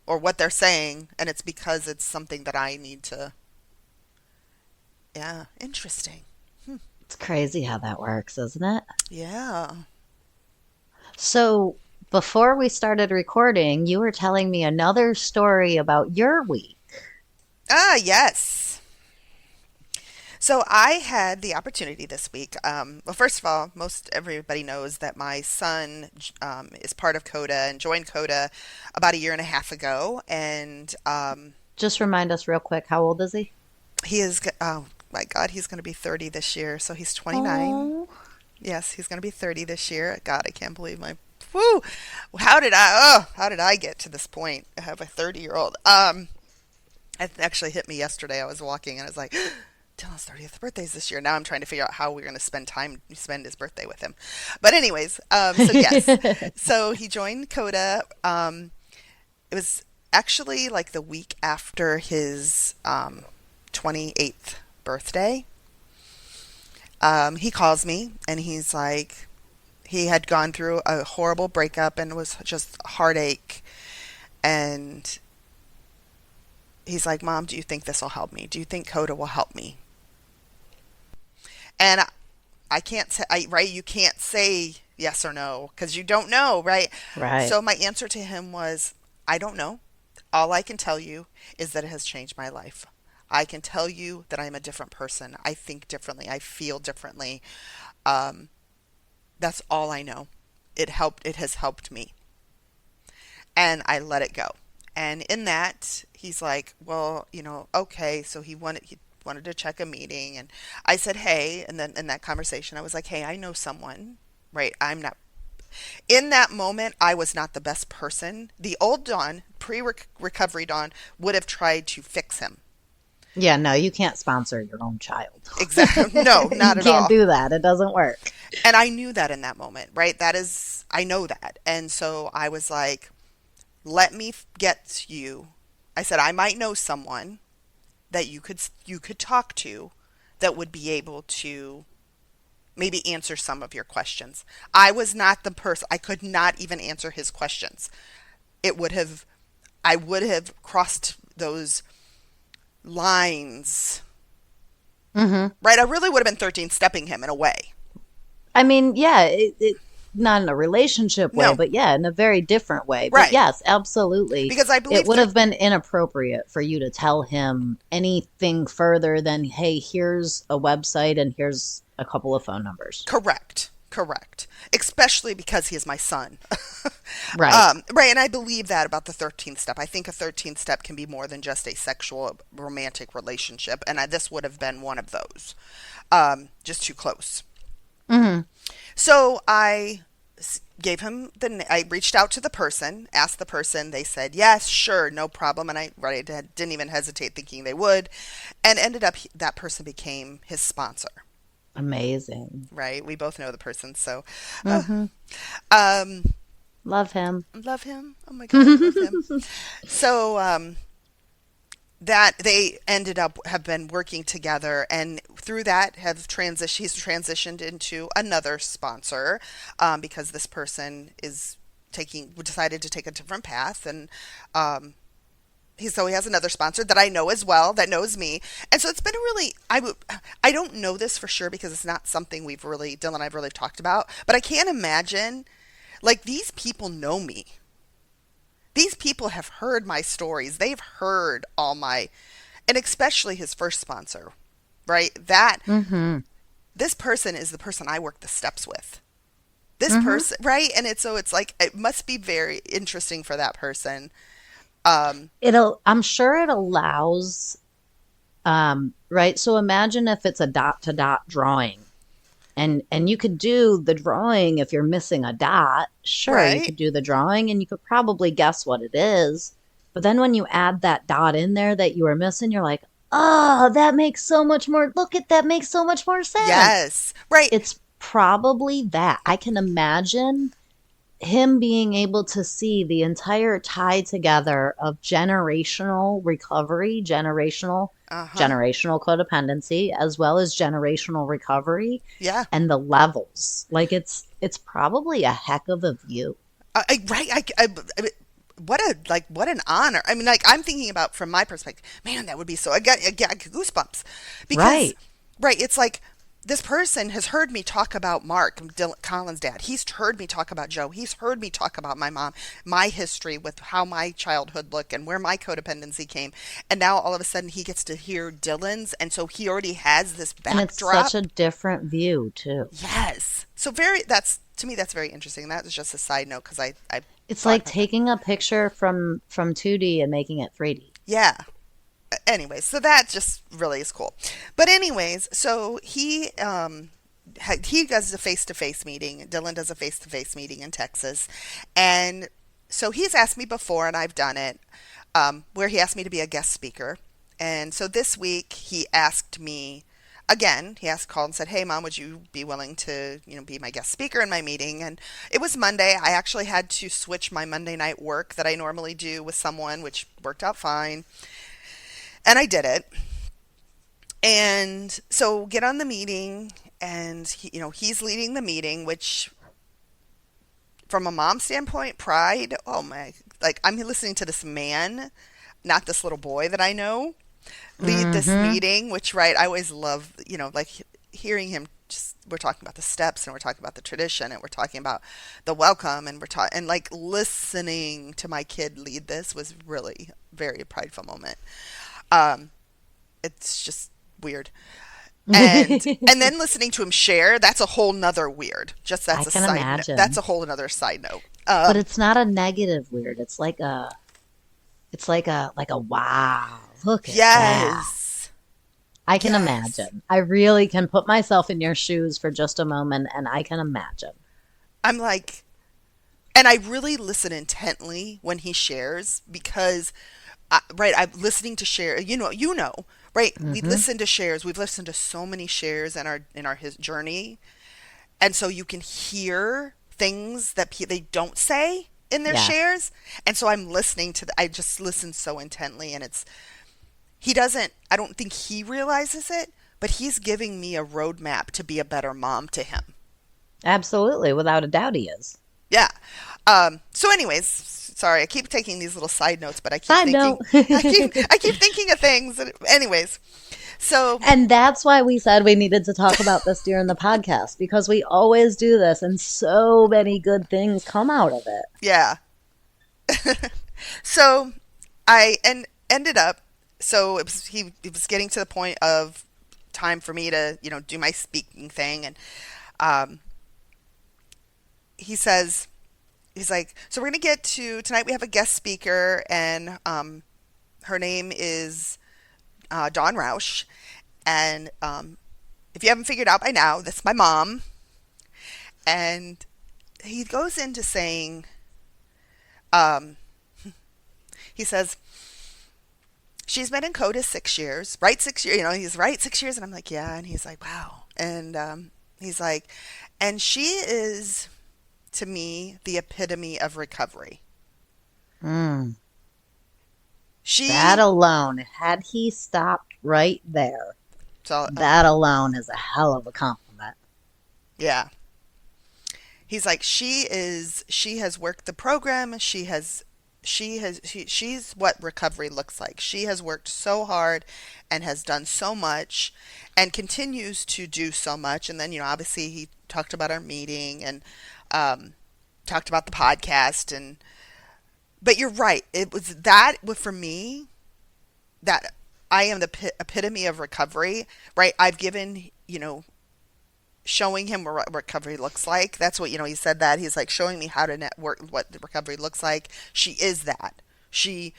[SPEAKER 4] or what they're saying, and it's because it's something that I need to. Yeah, interesting.
[SPEAKER 5] It's crazy how that works, isn't it?
[SPEAKER 4] Yeah.
[SPEAKER 5] So before we started recording, you were telling me another story about your week.
[SPEAKER 4] Ah, yes. So I had the opportunity this week. Well, first of all, most everybody knows that my son is part of CODA and joined CODA about a year and a half ago. And
[SPEAKER 5] Just remind us real quick, how old is he?
[SPEAKER 4] he is, oh my God, he's going to be 30 this year. So he's 29.
[SPEAKER 5] Oh.
[SPEAKER 4] Yes, he's going to be 30 this year. God, I can't believe whoo, how did I get to this point? I have a 30-year-old. It actually hit me yesterday. I was walking and I was like, Dylan's 30th birthday is this year. Now I'm trying to figure out how we're going to spend his birthday with him. But anyways, so yes. So he joined CODA. It was actually like the week after his 28th birthday. He calls me and he's like, he had gone through a horrible breakup and was just heartache. And he's like, Mom, do you think this will help me? Do you think CODA will help me? And I can't say, right? You can't say yes or no because you don't know, right?
[SPEAKER 5] Right.
[SPEAKER 4] So my answer to him was, I don't know. All I can tell you is that it has changed my life. I can tell you that I'm a different person. I think differently. I feel differently. That's all I know. It has helped me. And I let it go. And in that, he's like, well, okay. So he wanted to check a meeting. And I said, hey, and then in that conversation, I was like, hey, I know someone, right? I'm not, in that moment, I was not the best person. The old Dawn, pre-recovery Dawn, would have tried to fix him.
[SPEAKER 5] Yeah, no, you can't sponsor your own child.
[SPEAKER 4] Exactly. No, not
[SPEAKER 5] You
[SPEAKER 4] at all.
[SPEAKER 5] can't do that. It doesn't work.
[SPEAKER 4] And I knew that in that moment, right? I know that. And so I was like, let me get you. I said, I might know someone that you could talk to that would be able to maybe answer some of your questions. I was not the person. I could not even answer his questions. I would have crossed those lines.
[SPEAKER 5] Mm-hmm.
[SPEAKER 4] Right? I really would have been 13-stepping him in a way.
[SPEAKER 5] I mean, yeah, it not in a relationship way,
[SPEAKER 4] No.
[SPEAKER 5] but yeah, in a very different way.
[SPEAKER 4] Right.
[SPEAKER 5] But yes, absolutely.
[SPEAKER 4] Because I believe
[SPEAKER 5] it would have been inappropriate for you to tell him anything further than, hey, here's a website and here's a couple of phone numbers.
[SPEAKER 4] Correct. Especially because he is my son.
[SPEAKER 5] Right.
[SPEAKER 4] Right. And I believe that about the 13th step. I think a 13th step can be more than just a sexual romantic relationship. And this would have been one of those. Just too close.
[SPEAKER 5] Mm-hmm.
[SPEAKER 4] So I gave him I reached out to the person, asked the person, they said yes, sure, no problem, and I didn't even hesitate thinking they would, and ended up that person became his sponsor.
[SPEAKER 5] Amazing.
[SPEAKER 4] Right, we both know the person, so
[SPEAKER 5] Love him.
[SPEAKER 4] love him. Oh my god, I love him. So that they ended up have been working together, and through that he's transitioned into another sponsor, because this person decided to take a different path, and he has another sponsor that I know as well, that knows me, and so it's been I don't know this for sure because it's not something Dylan and I've really talked about, but I can't imagine, like, these people know me. These people have heard my stories. They've heard and especially his first sponsor, right? This person is the person I work the steps with. This person, right? And it's like, it must be very interesting for that person.
[SPEAKER 5] I'm sure it allows, right? So imagine if it's a dot to dot drawing. And you could do the drawing if you're missing a dot. Sure,
[SPEAKER 4] Right.
[SPEAKER 5] you could do the drawing and you could probably guess what it is. But then when you add that dot in there that you were missing, you're like, oh, that makes so much more. Look at that makes so much more sense.
[SPEAKER 4] Yes, right.
[SPEAKER 5] It's probably that. I can imagine him being able to see the entire tie together of generational recovery, generational codependency, as well as generational recovery,
[SPEAKER 4] Yeah.
[SPEAKER 5] and the levels. Like it's probably a heck of a view.
[SPEAKER 4] Right. What an honor. I mean, like, I'm thinking about from my perspective, man, that would be so, I got goosebumps because, right. It's like, this person has heard me talk about Mark, Colin's dad. He's heard me talk about Joe. He's heard me talk about my mom, my history with how my childhood looked and where my codependency came. And now all of a sudden he gets to hear Dylan's. And so he already has this backdrop.
[SPEAKER 5] And it's such a different view too.
[SPEAKER 4] Yes. So to me, that's very interesting. That was just a side note because I
[SPEAKER 5] It's like taking a picture from 2D and making it 3D.
[SPEAKER 4] Yeah. Anyways, so that just really is cool. But anyways, so he does a face-to-face meeting. Dylan does a face-to-face meeting in Texas. And so he's asked me before, and I've done it, where he asked me to be a guest speaker. And so this week he asked me again. Called and said, "Hey, Mom, would you be willing to, be my guest speaker in my meeting?" And it was Monday. I actually had to switch my Monday night work that I normally do with someone, which worked out fine. And I did it. And so get on the meeting, and he's leading the meeting, which from a mom standpoint, pride, oh my, like, I'm listening to this man, not this little boy that I know, lead this meeting, which, right, I always love, like hearing him. Just, we're talking about the steps, and we're talking about the tradition, and we're talking about the welcome, and and like listening to my kid lead this was really very prideful moment. It's just weird. And then listening to him share, that's a whole nother weird. Just that's a
[SPEAKER 5] I can
[SPEAKER 4] side
[SPEAKER 5] imagine.
[SPEAKER 4] note. That's a whole another side note.
[SPEAKER 5] But it's not a negative weird. It's like a wow. Look at that.
[SPEAKER 4] Yes.
[SPEAKER 5] I can
[SPEAKER 4] Yes.
[SPEAKER 5] imagine. I really can put myself in your shoes for just a moment, and I can imagine.
[SPEAKER 4] I'm like, and I really listen intently when he shares because, right, I'm listening to share. Right? We listen to shares. We've listened to so many shares in his journey, and so you can hear things that they don't say in their
[SPEAKER 5] Yes.
[SPEAKER 4] shares. And so I'm listening I just listen so intently, and I don't think he realizes it, but he's giving me a roadmap to be a better mom to him.
[SPEAKER 5] Absolutely, without a doubt, he is.
[SPEAKER 4] Yeah. So anyways, sorry, I keep taking these little side notes, but I keep
[SPEAKER 5] Side
[SPEAKER 4] thinking,
[SPEAKER 5] note.
[SPEAKER 4] I keep thinking of things. Anyways, so
[SPEAKER 5] And that's why we said we needed to talk about this during the podcast, because we always do this, and so many good things come out of it.
[SPEAKER 4] yeah. So I ended up. So it was getting to the point of time for me to do my speaking thing, and he's like, so we're going to get to tonight. We have a guest speaker, and her name is Dawn Roush. And if you haven't figured out by now, that's my mom. And he goes into saying, um, he says, she's been in CODA 6 years, right? 6 years, he's right, 6 years. And I'm like, yeah. And he's like, wow. And he's like, and she is, to me, the epitome of recovery.
[SPEAKER 5] Mm.
[SPEAKER 4] She,
[SPEAKER 5] That alone, had he stopped right there,
[SPEAKER 4] so,
[SPEAKER 5] that alone is a hell of a compliment.
[SPEAKER 4] yeah. He's like, she has worked the program. She's what recovery looks like. She has worked so hard and has done so much and continues to do so much. And then, obviously he talked about our meeting and talked about the podcast. But you're right. It was that for me, that I am the epitome of recovery, right? I've given, showing him what recovery looks like. That's what, he said that. He's like showing me how to network, what the recovery looks like. She is that. She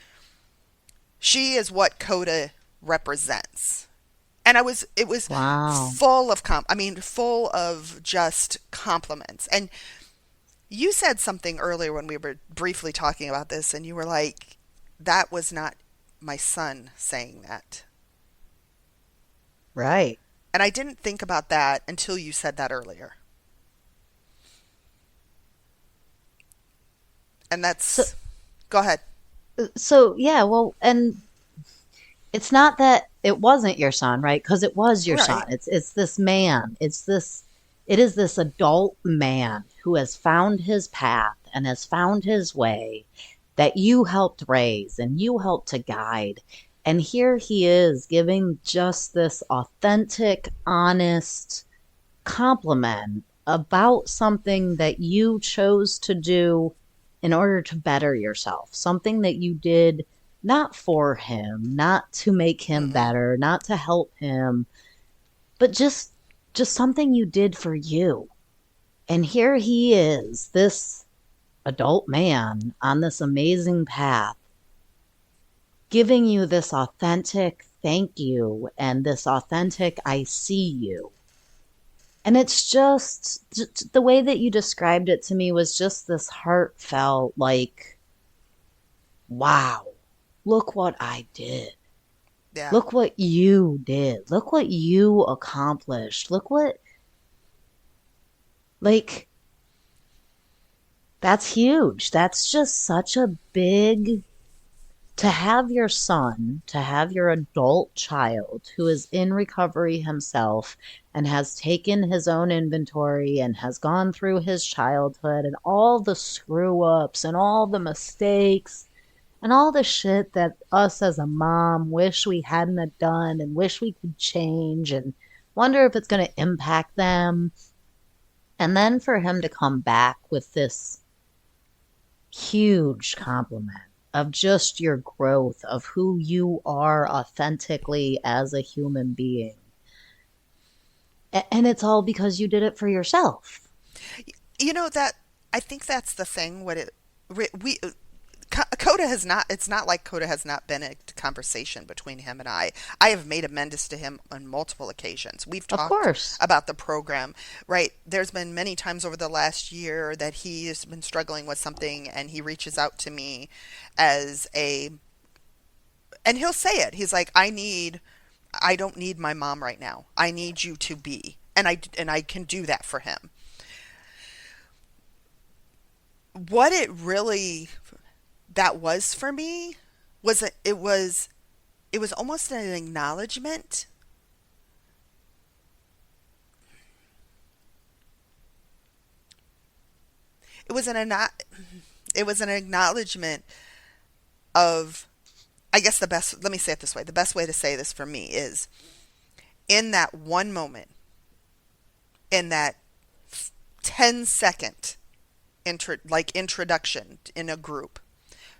[SPEAKER 4] is what CODA represents. And it was
[SPEAKER 5] Wow.
[SPEAKER 4] full of full of just compliments. And you said something earlier when we were briefly talking about this, and you were like, that was not my son saying that.
[SPEAKER 5] Right.
[SPEAKER 4] And I didn't think about that until you said that earlier. And that's...
[SPEAKER 5] So,
[SPEAKER 4] Go ahead.
[SPEAKER 5] so yeah, well, and it's not that it wasn't your son, right? Because it was your son.
[SPEAKER 4] Right.
[SPEAKER 5] It's this man. It is this adult man who has found his path and has found his way that you helped raise and you helped to guide. And here he is giving just this authentic, honest compliment about something that you chose to do in order to better yourself. Something that you did not for him, not to make him better, not to help him, but just something you did for you. And here he is, this adult man on this amazing path, giving you this authentic thank you and this authentic I see you. And it's just the way that you described it to me was just this heartfelt, like, wow, look what I did.
[SPEAKER 4] Yeah.
[SPEAKER 5] Look what you did. Look what you accomplished. Look what, like, that's huge. That's just such a big, to have your son, to have your adult child who is in recovery himself and has taken his own inventory and has gone through his childhood and all the screw ups and all the mistakes and all the shit that us as a mom wish we hadn't have done and wish we could change and wonder if it's going to impact them. And then for him to come back with this huge compliment of just your growth, of who you are authentically as a human being. And it's all because you did it for yourself.
[SPEAKER 4] That I think that's the thing. CODA has not, it's not like CODA has not been a conversation between him and I. I have made amends to him on multiple occasions. We've
[SPEAKER 5] Of
[SPEAKER 4] talked
[SPEAKER 5] course.
[SPEAKER 4] about the program, right? There's been many times over the last year that he has been struggling with something and he reaches out to me and he'll say it. He's like, I don't need my mom right now. I need you to be. And I can do that for him. What it really that was for me was it was almost an acknowledgement. It was an acknowledgement of, I guess let me say it this way. The best way to say this for me is in that one moment, in that 10-second introduction in a group,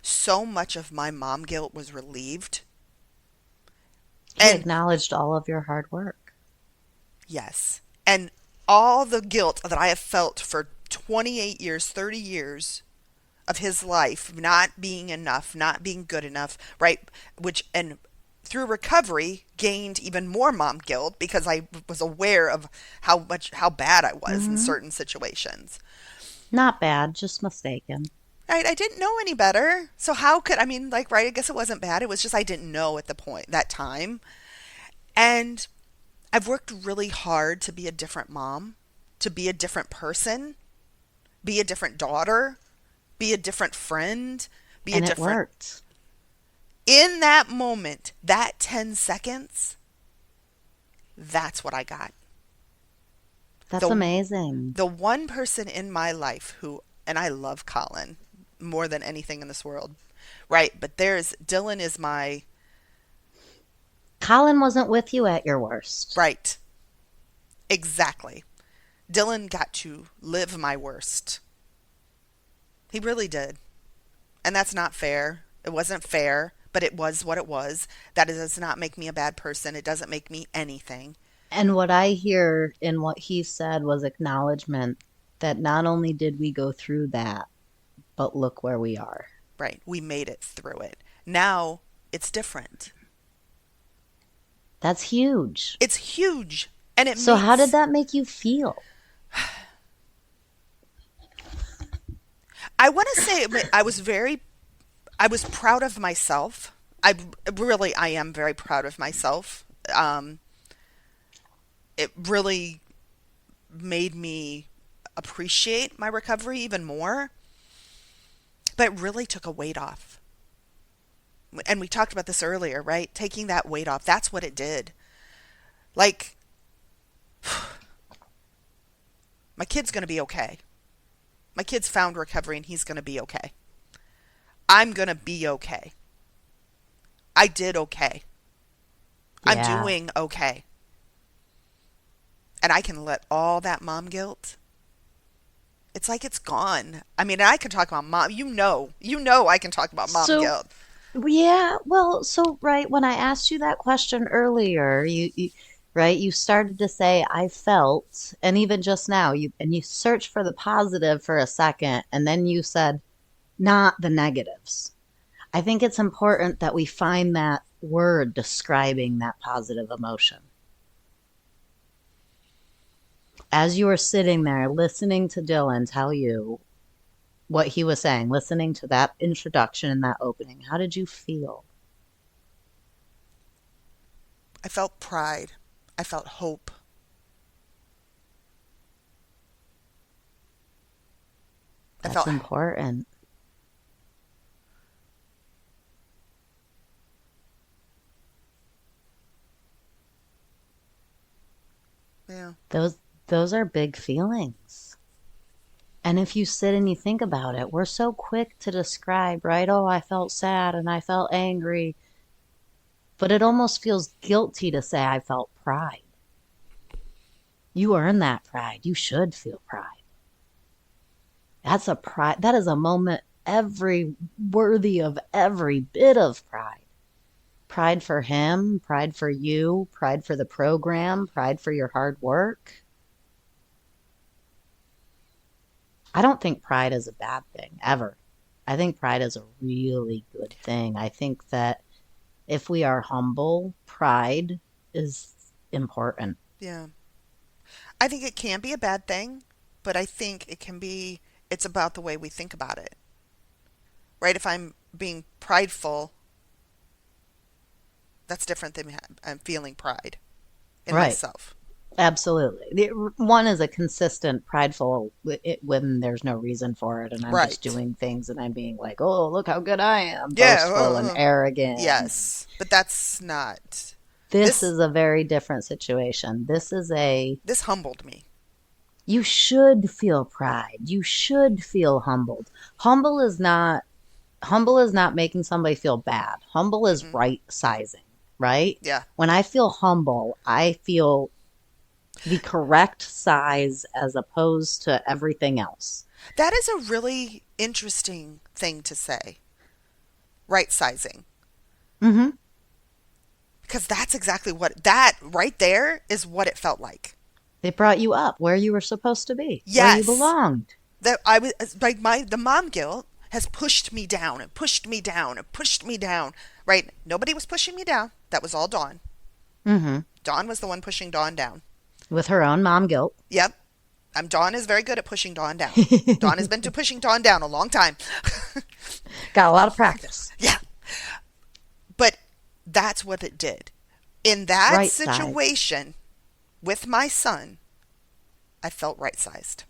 [SPEAKER 4] so much of my mom guilt was relieved.
[SPEAKER 5] He
[SPEAKER 4] And
[SPEAKER 5] acknowledged all of your hard work.
[SPEAKER 4] yes, and all the guilt that I have felt for 28 years, 30 years of his life, not being enough, not being good enough, right? And through recovery, gained even more mom guilt because I was aware of how bad I was in certain situations.
[SPEAKER 5] Not bad, just mistaken.
[SPEAKER 4] Right? I didn't know any better. So how could, I mean, like, right, I guess it wasn't bad. It was just I didn't know at the point, that time. And I've worked really hard to be a different mom, to be a different person, be a different daughter, be a different friend, be
[SPEAKER 5] And
[SPEAKER 4] a
[SPEAKER 5] it
[SPEAKER 4] different.
[SPEAKER 5] worked.
[SPEAKER 4] In that moment, that 10 seconds, that's what I got.
[SPEAKER 5] That's
[SPEAKER 4] The-
[SPEAKER 5] amazing.
[SPEAKER 4] The one person in my life who, and I love Colin more than anything in this world, right? But Dylan is my,
[SPEAKER 5] Colin wasn't with you at your worst.
[SPEAKER 4] right, exactly. Dylan got to live my worst. He really did. And that's not fair. It wasn't fair, but it was what it was. That does not make me a bad person. It doesn't make me anything.
[SPEAKER 5] And what I hear in what he said was acknowledgement that not only did we go through that, but look where we are.
[SPEAKER 4] Right. We made it through it. Now it's different.
[SPEAKER 5] That's huge.
[SPEAKER 4] It's huge. And it
[SPEAKER 5] So how
[SPEAKER 4] makes-
[SPEAKER 5] did that make you feel?
[SPEAKER 4] I want to say I was proud of myself. I am very proud of myself. It really made me appreciate my recovery even more. But it really took a weight off. And we talked about this earlier, right? Taking that weight off. That's what it did. Like, my kid's going to be okay. My kid's found recovery and he's going to be okay. I'm going to be okay. I did okay.
[SPEAKER 5] Yeah.
[SPEAKER 4] I'm doing okay. And I can let all that mom guilt, it's like it's gone. I mean, I can talk about mom. You know I can talk about mom
[SPEAKER 5] So-
[SPEAKER 4] guilt.
[SPEAKER 5] Yeah, well, so right when I asked you that question earlier, you started to say I felt, and even just now, you searched for the positive for a second, and then you said not the negatives. I think it's important that we find that word describing that positive emotion. As you were sitting there listening to Dylan tell you what he was saying, listening to that introduction and that opening, how did you feel?
[SPEAKER 4] I felt pride. I felt hope. I
[SPEAKER 5] That's
[SPEAKER 4] felt
[SPEAKER 5] important.
[SPEAKER 4] yeah.
[SPEAKER 5] Those are big feelings. And if you sit and you think about it, we're so quick to describe, right? Oh, I felt sad and I felt angry. But it almost feels guilty to say I felt pride. You earn that pride. You should feel pride. That's a pride. That is a moment worthy of every bit of pride. Pride for him, pride for you, pride for the program, pride for your hard work. I don't think pride is a bad thing, ever. I think pride is a really good thing. I think that if we are humble, pride is important.
[SPEAKER 4] Yeah. I think it can be a bad thing, but I think it's about the way we think about it. Right? If I'm being prideful, that's different than I'm feeling pride in
[SPEAKER 5] Right.
[SPEAKER 4] myself.
[SPEAKER 5] Absolutely. One is a consistent prideful when there's no reason for it, and I'm
[SPEAKER 4] Right.
[SPEAKER 5] just doing things and I'm being like, oh, look how good I am.
[SPEAKER 4] Yeah,
[SPEAKER 5] Boastful and arrogant.
[SPEAKER 4] Yes, but that's not.
[SPEAKER 5] This
[SPEAKER 4] This-
[SPEAKER 5] is a very different situation.
[SPEAKER 4] This humbled me.
[SPEAKER 5] You should feel pride. You should feel humbled. Humble is not making somebody feel bad. Humble is right sizing, right?
[SPEAKER 4] Yeah.
[SPEAKER 5] When I feel humble, I feel the correct size as opposed to everything else.
[SPEAKER 4] That is a really interesting thing to say. Right sizing.
[SPEAKER 5] Mm-hmm.
[SPEAKER 4] Because that's exactly that right there is what it felt like.
[SPEAKER 5] It brought you up where you were supposed to be, where
[SPEAKER 4] Yes.
[SPEAKER 5] you belonged.
[SPEAKER 4] That I was like the mom guilt has pushed me down and pushed me down and pushed me down. Right? Nobody was pushing me down. That was all Dawn.
[SPEAKER 5] Mm-hmm.
[SPEAKER 4] Dawn was the one pushing Dawn down.
[SPEAKER 5] With her own mom guilt.
[SPEAKER 4] Yep. Dawn is very good at pushing Dawn down. Dawn has been to pushing Dawn down a long time.
[SPEAKER 5] Got a lot of practice.
[SPEAKER 4] Yeah. But that's what it did. In that
[SPEAKER 5] Right size.
[SPEAKER 4] situation with my son, I felt right-sized.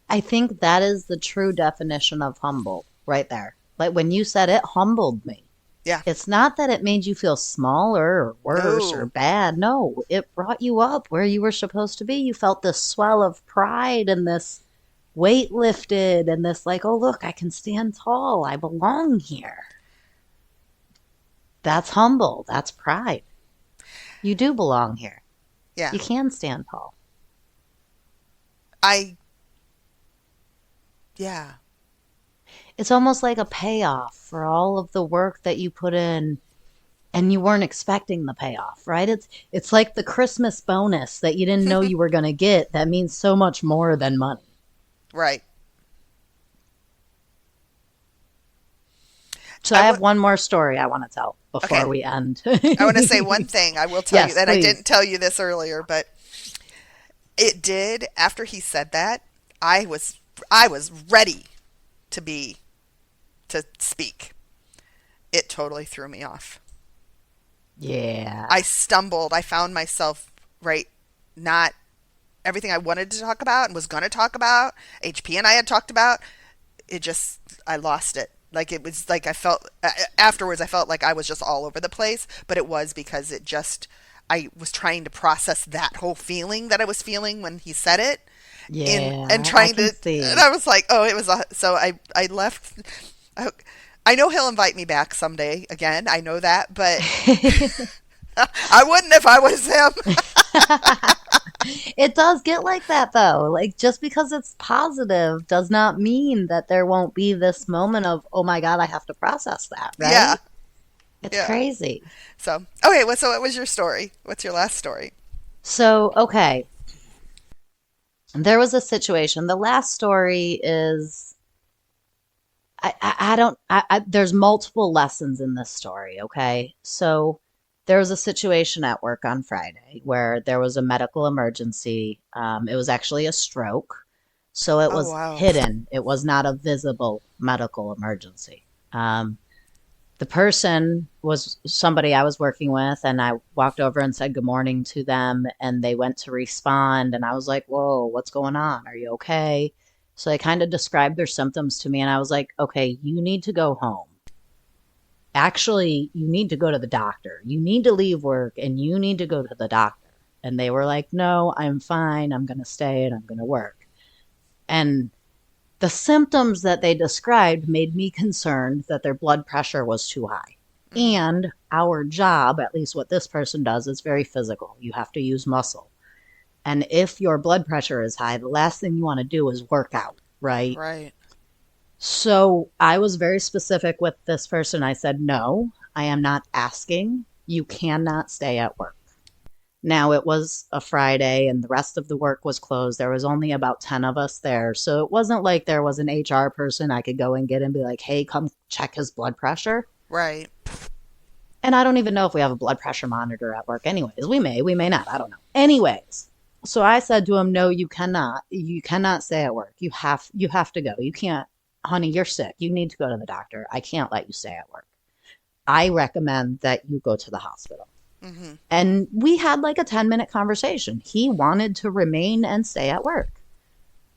[SPEAKER 5] I think that is the true definition of humble right there. Like when you said it humbled me.
[SPEAKER 4] Yeah.
[SPEAKER 5] It's not that it made you feel smaller or worse
[SPEAKER 4] No.
[SPEAKER 5] or bad. No, it brought you up where you were supposed to be. You felt this swell of pride and this weight lifted and this like, oh, look, I can stand tall. I belong here. That's humble. That's pride. You do belong here.
[SPEAKER 4] Yeah.
[SPEAKER 5] You can stand tall.
[SPEAKER 4] Yeah.
[SPEAKER 5] It's almost like a payoff for all of the work that you put in and you weren't expecting the payoff, right? It's like the Christmas bonus that you didn't know you were going to get that means so much more than money.
[SPEAKER 4] Right.
[SPEAKER 5] So I have one more story I want to tell before
[SPEAKER 4] Okay.
[SPEAKER 5] we end.
[SPEAKER 4] I want to say one thing. I will tell
[SPEAKER 5] Yes,
[SPEAKER 4] you, and I
[SPEAKER 5] please.
[SPEAKER 4] didn't tell you this earlier, but it did. After he said that, I was ready to speak. It totally threw me off.
[SPEAKER 5] Yeah.
[SPEAKER 4] I stumbled. I found myself not everything I wanted to talk about and was going to talk about. HP and I had talked about. I lost it. Like it was like I felt afterwards. I felt like I was just all over the place, but it was because I was trying to process that whole feeling that I was feeling when he said it.
[SPEAKER 5] Yeah.
[SPEAKER 4] And trying
[SPEAKER 5] I can
[SPEAKER 4] to,
[SPEAKER 5] see.
[SPEAKER 4] and I was like, oh, it was, so I left. I know he'll invite me back someday again. I know that, but I wouldn't if I was him.
[SPEAKER 5] It does get like that though. Like just because it's positive does not mean that there won't be this moment of, oh my God, I have to process that, right?
[SPEAKER 4] Yeah.
[SPEAKER 5] It's
[SPEAKER 4] Yeah.
[SPEAKER 5] crazy.
[SPEAKER 4] So, okay. So what was your story? What's your last story?
[SPEAKER 5] So, okay. There was a situation. The last story is there's multiple lessons in this story, okay? So there was a situation at work on Friday where there was a medical emergency. It was actually a stroke. So it
[SPEAKER 4] Oh,
[SPEAKER 5] was
[SPEAKER 4] wow.
[SPEAKER 5] hidden. It was not a visible medical emergency. The person was somebody I was working with, and I walked over and said good morning to them, and they went to respond, and I was like, whoa, what's going on? Are you okay? So they kind of described their symptoms to me, and I was like, okay, you need to go home. Actually, you need to go to the doctor. You need to leave work, and you need to go to the doctor. And they were like, no, I'm fine. I'm going to stay, and I'm going to work. And the symptoms that they described made me concerned that their blood pressure was too high. And our job, at least what this person does, is very physical. You have to use muscle. And if your blood pressure is high, the last thing you want to do is work out, right?
[SPEAKER 4] Right.
[SPEAKER 5] So I was very specific with this person. I said, no, I am not asking. You cannot stay at work. Now, it was a Friday and the rest of the work was closed. There was only about 10 of us there. So it wasn't like there was an HR person I could go and get and be like, hey, come check his blood pressure.
[SPEAKER 4] Right.
[SPEAKER 5] And I don't even know if we have a blood pressure monitor at work anyways. We may not. I don't know. Anyways, so I said to him, no, you cannot. You cannot stay at work. You have to go. You can't. Honey, you're sick. You need to go to the doctor. I can't let you stay at work. I recommend that you go to the hospital.
[SPEAKER 4] Mm-hmm.
[SPEAKER 5] And we had like a 10-minute conversation. He wanted to remain and stay at work.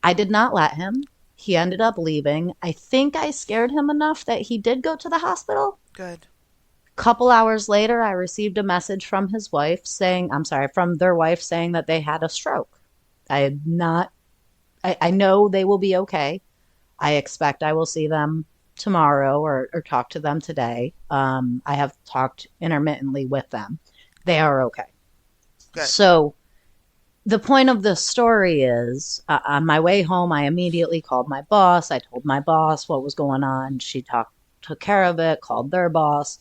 [SPEAKER 5] I did not let him. He ended up leaving. I think I scared him enough that he did go to the hospital.
[SPEAKER 4] Good.
[SPEAKER 5] Couple hours later, I received a message from his wife from their wife saying that they had a stroke. I know they will be okay. I expect I will see them tomorrow or talk to them today. I have talked intermittently with them. They are okay.
[SPEAKER 4] Good.
[SPEAKER 5] So the point of this story is on my way home, I immediately called my boss. I told my boss what was going on. She took care of it, called their boss.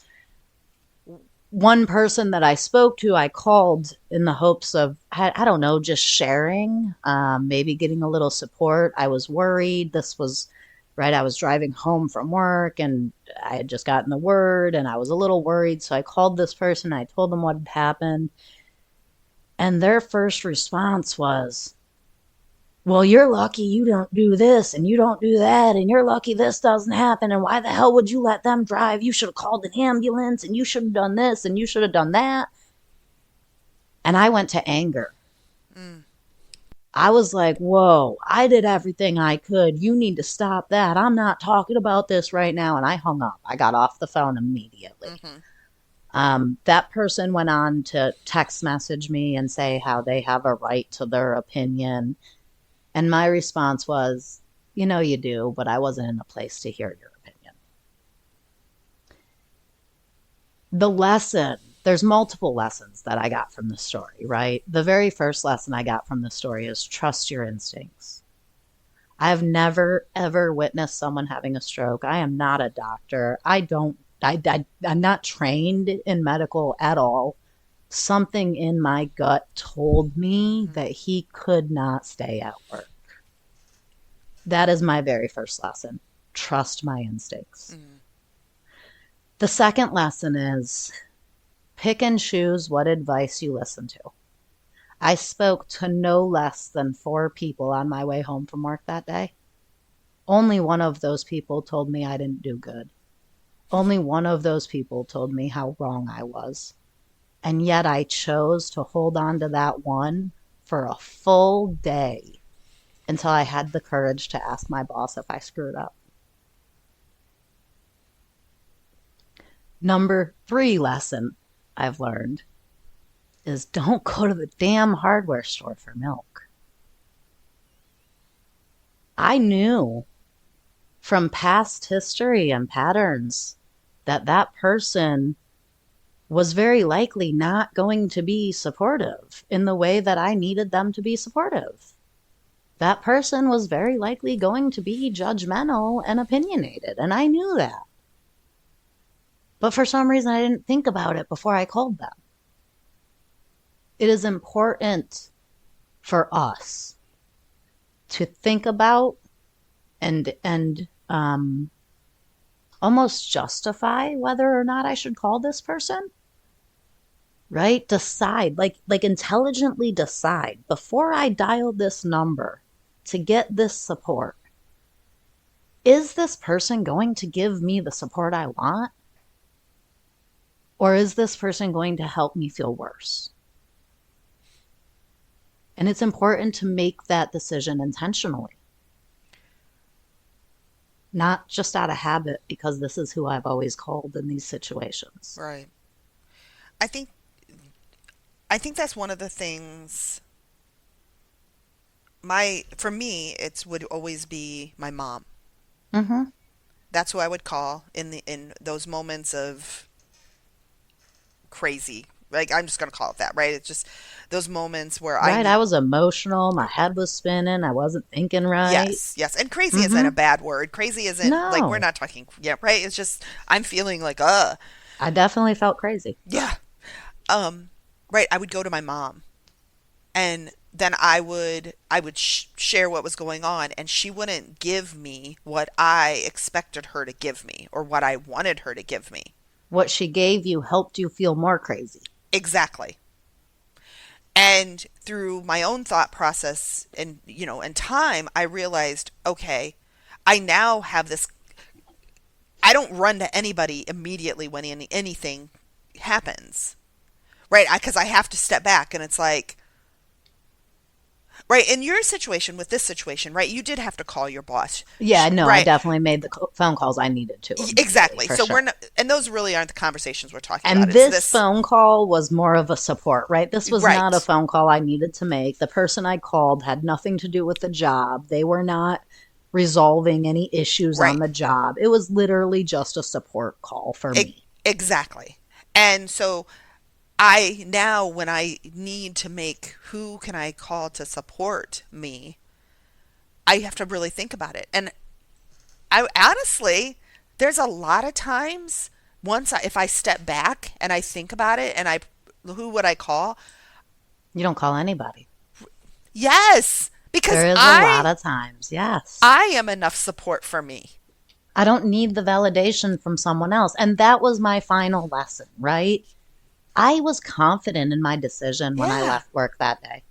[SPEAKER 5] One person that I spoke to, I called in the hopes of, I don't know, just sharing, maybe getting a little support. I was worried. This was right. I was driving home from work and I had just gotten the word and I was a little worried. So I called this person. I told them what had happened. And their first response was, well, you're lucky you don't do this and you don't do that, and you're lucky this doesn't happen, and why the hell would you let them drive? You should have called an ambulance, and you should have done this, and you should have done that. And I went to anger. I was like, whoa, I did everything I could. You need to stop that. I'm not talking about this right now. And I hung up. I got off the phone immediately. That person went on to text message me and say how they have a right to their opinion. And my response was, you know you do, but I wasn't in a place to hear your opinion. The lesson, there's multiple lessons that I got from the story, right? The very first lesson I got from the story is trust your instincts. I have never, ever witnessed someone having a stroke. I am not a doctor. I'm not trained in medical at all. Something in my gut told me that he could not stay at work. That is my very first lesson. Trust my instincts. The second lesson is pick and choose what advice you listen to. I spoke to no less than 4 people on my way home from work that day. Only one of those people told me I didn't do good. Only one of those people told me how wrong I was. And yet I chose to hold on to that one for a full day until I had the courage to ask my boss if I screwed up. Number 3 lesson I've learned is don't go to the damn hardware store for milk. I knew from past history and patterns that that person was very likely not going to be supportive in the way that I needed them to be supportive. That person was very likely going to be judgmental and opinionated, and I knew that. But for some reason, I didn't think about it before I called them. It is important for us to think about and almost justify whether or not I should call this person. Right? Decide, like intelligently decide before I dial this number to get this support. Is this person going to give me the support I want? Or is this person going to help me feel worse? And it's important to make that decision intentionally. Not just out of habit, because this is who I've always called in these situations.
[SPEAKER 4] Right. I think that's one of the things. For me, it would always be my mom.
[SPEAKER 5] Mm-hmm.
[SPEAKER 4] That's who I would call in those moments of crazy. Like, I'm just gonna call it that, right? It's just those moments where
[SPEAKER 5] I was emotional. My head was spinning. I wasn't thinking right.
[SPEAKER 4] Yes. And crazy isn't a bad word. Crazy isn't like, we're not talking. Yeah, right. It's just I'm feeling like
[SPEAKER 5] I definitely felt crazy.
[SPEAKER 4] Yeah. Right. I would go to my mom, and then I would share what was going on, and she wouldn't give me what I expected her to give me or what I wanted her to give me.
[SPEAKER 5] What she gave you helped you feel more crazy.
[SPEAKER 4] Exactly. And through my own thought process and time, I realized, okay, I now have this. I don't run to anybody immediately when anything happens. Right, because I have to step back, and it's like, right, in your situation, with this situation, right, you did have to call your boss.
[SPEAKER 5] Yeah, no,
[SPEAKER 4] right.
[SPEAKER 5] I definitely made the phone calls I needed to.
[SPEAKER 4] Exactly. So
[SPEAKER 5] sure.
[SPEAKER 4] we're not, and those really aren't the conversations we're talking
[SPEAKER 5] and
[SPEAKER 4] about.
[SPEAKER 5] And this phone call was more of a support, right? This was not a phone call I needed to make. The person I called had nothing to do with the job. They were not resolving any issues on the job. It was literally just a support call for me.
[SPEAKER 4] Exactly. And so when I need to make who can I call to support me, I have to really think about it. And I honestly, there's a lot of times if I step back and I think about it and who would I call?
[SPEAKER 5] You don't call anybody.
[SPEAKER 4] Yes. Because
[SPEAKER 5] there is a lot of times. Yes.
[SPEAKER 4] I am enough support for me.
[SPEAKER 5] I don't need the validation from someone else. And that was my final lesson, right? I was confident in my decision when I left work that day.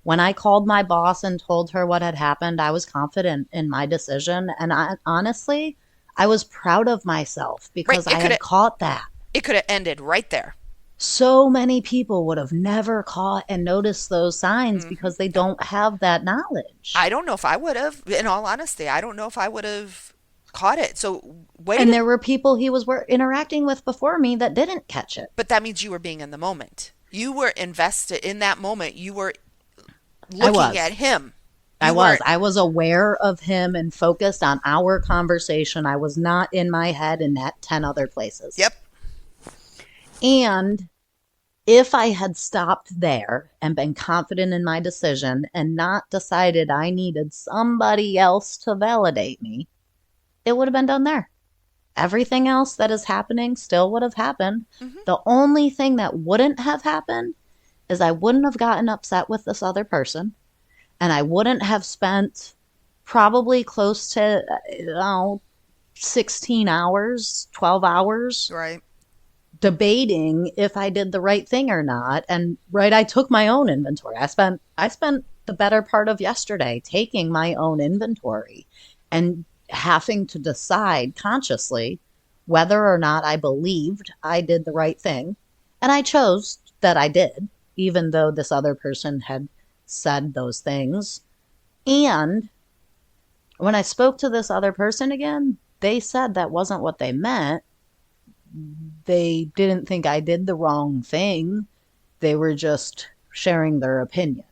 [SPEAKER 5] When I called my boss and told her what had happened, I was confident in my decision. And honestly, I was proud of myself because
[SPEAKER 6] Right,
[SPEAKER 5] I had caught that.
[SPEAKER 6] It could have ended right there.
[SPEAKER 5] So many people would have never caught and noticed those signs because they don't have that knowledge.
[SPEAKER 6] I don't know if I would have, in all honesty. I don't know if I would have caught it. So
[SPEAKER 5] And there were people he was interacting with before me that didn't catch it.
[SPEAKER 6] but that means you were being in the moment. You were invested in that moment. You were looking at him.
[SPEAKER 5] I was aware of him and focused on our conversation. I was not in my head in that 10 other places.
[SPEAKER 4] Yep.
[SPEAKER 5] And if I had stopped there and been confident in my decision and not decided I needed somebody else to validate me, it would have been done there. Everything else that is happening still would have happened. The only thing that wouldn't have happened is I wouldn't have gotten upset with this other person, and I wouldn't have spent probably close to 16 hours, 12 hours
[SPEAKER 4] Right.
[SPEAKER 5] debating if I did the right thing or not. And I took my own inventory. I spent the better part of yesterday taking my own inventory and having to decide consciously whether or not I believed I did the right thing. And I chose that I did, even though this other person had said those things. And when I spoke to this other person again, they said that wasn't what they meant. They didn't think I did the wrong thing. They were just sharing their opinion.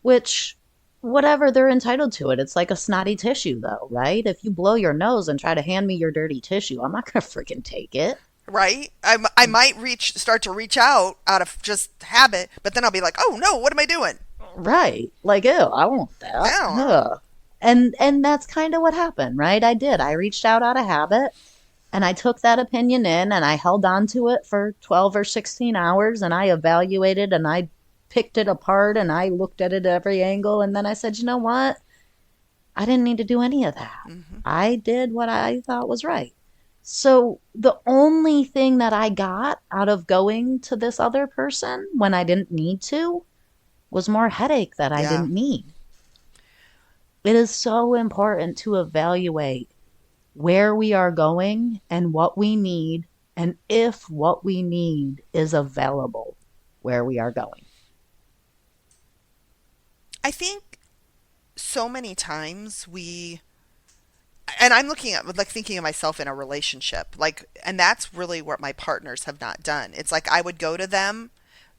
[SPEAKER 5] Which, whatever, they're entitled to it. It's like a snotty tissue, though, right? If you blow your nose and try to hand me your dirty tissue, I'm not going to freaking take it.
[SPEAKER 4] Right. I might start to reach out of just habit, but then I'll be like, oh no, what am I doing?
[SPEAKER 5] Right. Like, ew, I want that.
[SPEAKER 4] Ew.
[SPEAKER 5] Ugh. And that's kind of what happened, right? I did. I reached out of habit, and I took that opinion in, and I held on to it for 12 or 16 hours, and I evaluated, and I picked it apart, and I looked at it at every angle, and then I said, you know what? I didn't need to do any of that. I did what I thought was right. So the only thing that I got out of going to this other person when I didn't need to was more headache that I didn't need. It is so important to evaluate where we are going and what we need, and if what we need is available where we are going.
[SPEAKER 4] I think so many times and I'm looking at, like, thinking of myself in a relationship, like, and that's really what my partners have not done. It's like I would go to them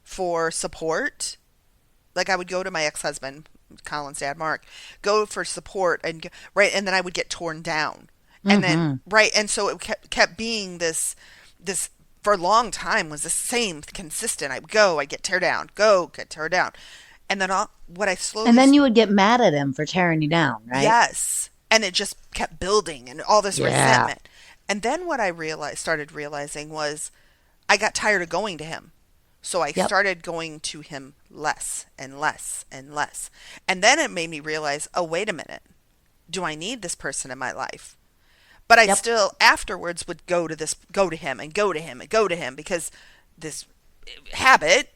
[SPEAKER 4] for support. Like, I would go to my ex-husband, Colin's dad, Mark, go for support, and then I would get torn down. And then, and so it kept being this for a long time was the same consistent. I would go, I'd get tear down, get tear down. And then what I slowly...
[SPEAKER 5] And then you would get mad at him for tearing you down, right?
[SPEAKER 4] Yes. And it just kept building and all this resentment. And then what I started realizing was I got tired of going to him. So I started going to him less and less and less. And then it made me realize, oh, wait a minute. Do I need this person in my life? But I still afterwards would go to him and go to him and go to him because this habit.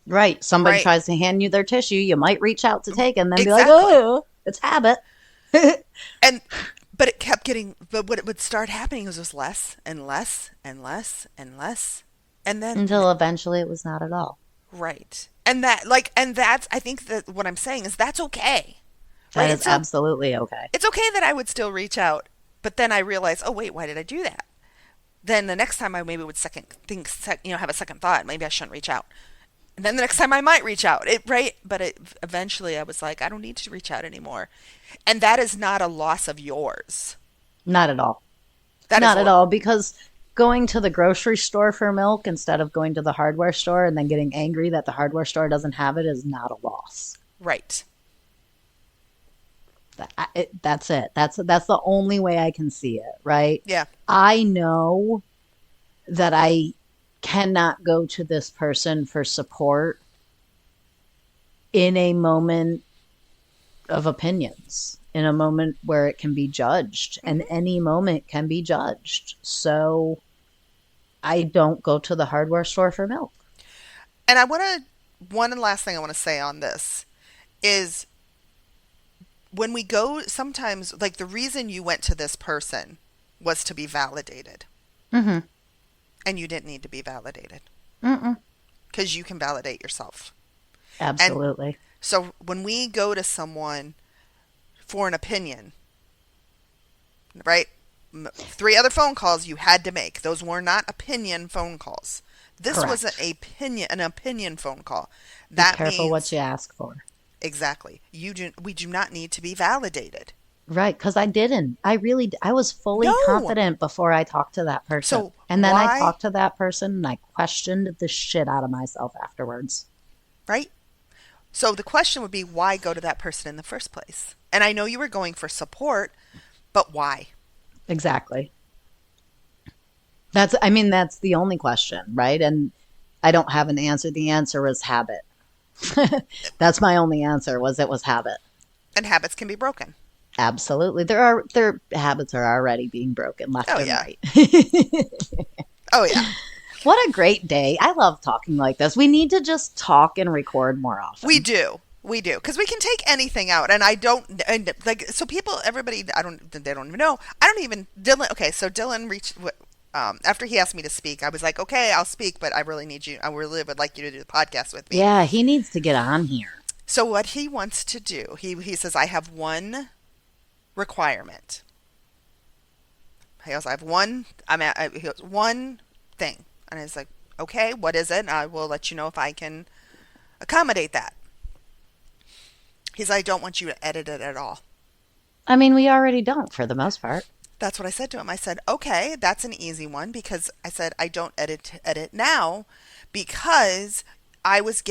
[SPEAKER 5] Right. Somebody tries to hand you their tissue. You might reach out to take and then be like, oh, it's habit.
[SPEAKER 4] But it kept getting, but what it would start happening was just less and less and less and less. And then
[SPEAKER 5] until eventually it was not at all.
[SPEAKER 4] Right. And that's, I think that what I'm saying is that's okay.
[SPEAKER 5] That is absolutely okay.
[SPEAKER 4] It's okay that I would still reach out, but then I realized, oh wait, why did I do that? Then the next time I maybe would have a second thought, maybe I shouldn't reach out. And then the next time I might reach out, but eventually I was like, I don't need to reach out anymore. And that is not a loss of yours.
[SPEAKER 5] Not at all. Not at all, because going to the grocery store for milk instead of going to the hardware store and then getting angry that the hardware store doesn't have it is not a loss.
[SPEAKER 4] Right.
[SPEAKER 5] That's it. That's the only way I can see it, right?
[SPEAKER 4] Yeah.
[SPEAKER 5] I know that I cannot go to this person for support in a moment of opinions, in a moment where it can be judged, and any moment can be judged. So I don't go to the hardware store for milk.
[SPEAKER 4] And I want to one last thing I want to say on this is when we go, sometimes, like, the reason you went to this person was to be validated.
[SPEAKER 5] Mm-hmm.
[SPEAKER 4] And you didn't need to be validated.
[SPEAKER 5] Mm-mm.
[SPEAKER 4] Because you can validate yourself.
[SPEAKER 5] Absolutely.
[SPEAKER 4] And so when we go to someone for an opinion, right? 3 other phone calls you had to make. Those were not opinion phone calls. This
[SPEAKER 5] Correct.
[SPEAKER 4] was an opinion phone call.
[SPEAKER 5] Be
[SPEAKER 4] That
[SPEAKER 5] careful
[SPEAKER 4] means,
[SPEAKER 5] what you ask for.
[SPEAKER 4] Exactly. We do not need to be validated.
[SPEAKER 5] Right, because I didn't. I was fully
[SPEAKER 4] No.
[SPEAKER 5] confident before I talked to that person.
[SPEAKER 4] So
[SPEAKER 5] and then
[SPEAKER 4] why-
[SPEAKER 5] I talked to that person and I questioned the shit out of myself afterwards.
[SPEAKER 4] Right? So the question would be, why go to that person in the first place? And I know you were going for support, but why?
[SPEAKER 5] Exactly. That's the only question, right? And I don't have an answer. The answer was habit. That's my only answer, it was habit.
[SPEAKER 4] And habits can be broken.
[SPEAKER 5] Absolutely. Their habits are already being broken left
[SPEAKER 4] Oh,
[SPEAKER 5] and
[SPEAKER 4] yeah.
[SPEAKER 5] right.
[SPEAKER 4] Oh, yeah.
[SPEAKER 5] What a great day. I love talking like this. We need to just talk and record more often.
[SPEAKER 4] We do. Because we can take anything out. And everybody, they don't even know. Dylan, okay, so Dylan reached, after he asked me to speak, I was like, okay, I'll speak, but I really would like you to do the podcast with me.
[SPEAKER 5] Yeah, he needs to get on here.
[SPEAKER 4] So what he wants to do, he says, I have one requirement. He goes, I have one thing. And I was like, okay, what is it? And I will let you know if I can accommodate that. He's like, I don't want you to edit it at all.
[SPEAKER 5] I mean, we already don't for the most part.
[SPEAKER 4] That's what I said to him. I said, okay, that's an easy one, because I said, I don't edit now because it was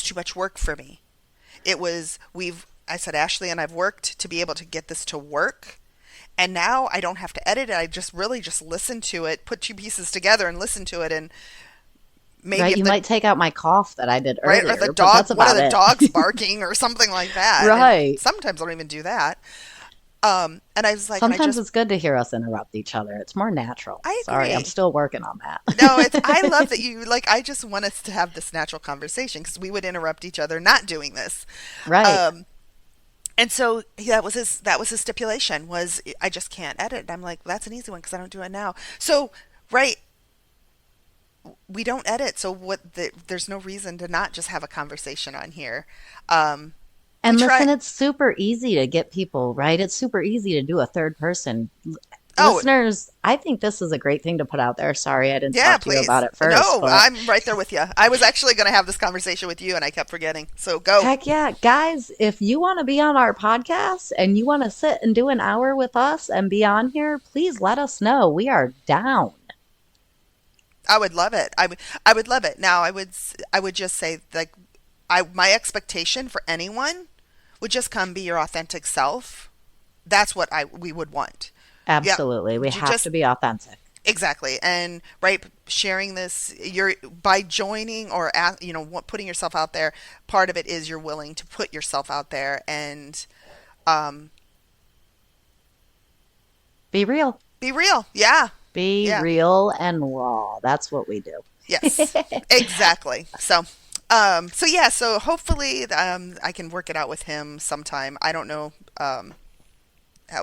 [SPEAKER 4] too much work for me. I said, Ashley and I've worked to be able to get this to work. And now I don't have to edit it. I just listen to it, put 2 pieces together and listen to it. And maybe
[SPEAKER 5] right, you might take out my cough that I did
[SPEAKER 4] right,
[SPEAKER 5] earlier.
[SPEAKER 4] or the
[SPEAKER 5] but
[SPEAKER 4] dog,
[SPEAKER 5] that's
[SPEAKER 4] one of
[SPEAKER 5] about
[SPEAKER 4] the
[SPEAKER 5] it.
[SPEAKER 4] dogs barking or something like that.
[SPEAKER 5] Right.
[SPEAKER 4] And sometimes I don't even do that. And I was like,
[SPEAKER 5] Sometimes it's good to hear us interrupt each other. It's more natural.
[SPEAKER 4] I
[SPEAKER 5] Sorry,
[SPEAKER 4] agree.
[SPEAKER 5] I'm still working on that.
[SPEAKER 4] No, I love that you, I just want us to have this natural conversation, because we would interrupt each other not doing this.
[SPEAKER 5] Right.
[SPEAKER 4] And so that was his stipulation, was I just can't edit. And I'm like, well, that's an easy one because I don't do it now. So, right, we don't edit. So there's no reason to not just have a conversation on here.
[SPEAKER 5] And listen, it's super easy to get people, right? It's super easy to do a third person. Listeners, I think this is a great thing to put out there. Sorry, I didn't talk to you about it first.
[SPEAKER 4] No,
[SPEAKER 5] but
[SPEAKER 4] I'm right there with you. I was actually going to have this conversation with you, and I kept forgetting. So go.
[SPEAKER 5] Heck yeah. Guys, if you want to be on our podcast and you want to sit and do an hour with us and be on here, please let us know. We are down.
[SPEAKER 4] I would love it. I would love it. Now, I would just say, like, my expectation for anyone would just come be your authentic self. That's what we would want.
[SPEAKER 5] Absolutely.
[SPEAKER 4] Yeah.
[SPEAKER 5] We have to be authentic.
[SPEAKER 4] Exactly. And right, sharing this, by joining or putting yourself out there, part of it is you're willing to put yourself out there and
[SPEAKER 5] be real.
[SPEAKER 4] Be real. Yeah.
[SPEAKER 5] Be real and raw. That's what we do.
[SPEAKER 4] Yes. Exactly. So hopefully I can work it out with him sometime. I don't know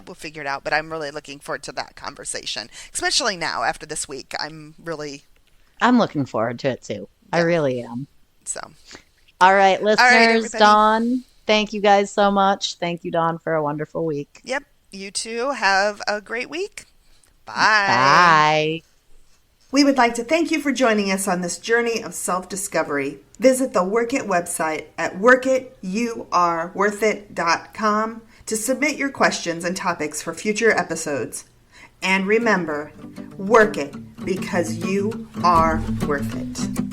[SPEAKER 4] we'll figure it out, but I'm really looking forward to that conversation, especially now after this week. I'm
[SPEAKER 5] looking forward to it too. Yeah. I really am.
[SPEAKER 4] So,
[SPEAKER 5] all right, listeners,
[SPEAKER 4] everybody.
[SPEAKER 5] Dawn, thank you guys so much. Thank you, Dawn, for a wonderful week.
[SPEAKER 4] Yep. You too. Have a great week. Bye.
[SPEAKER 5] Bye.
[SPEAKER 2] We would like to thank you for joining us on this journey of self-discovery. Visit the Work It website at workitYouAreWorthIt.com to submit your questions and topics for future episodes. And remember, work it because you are worth it.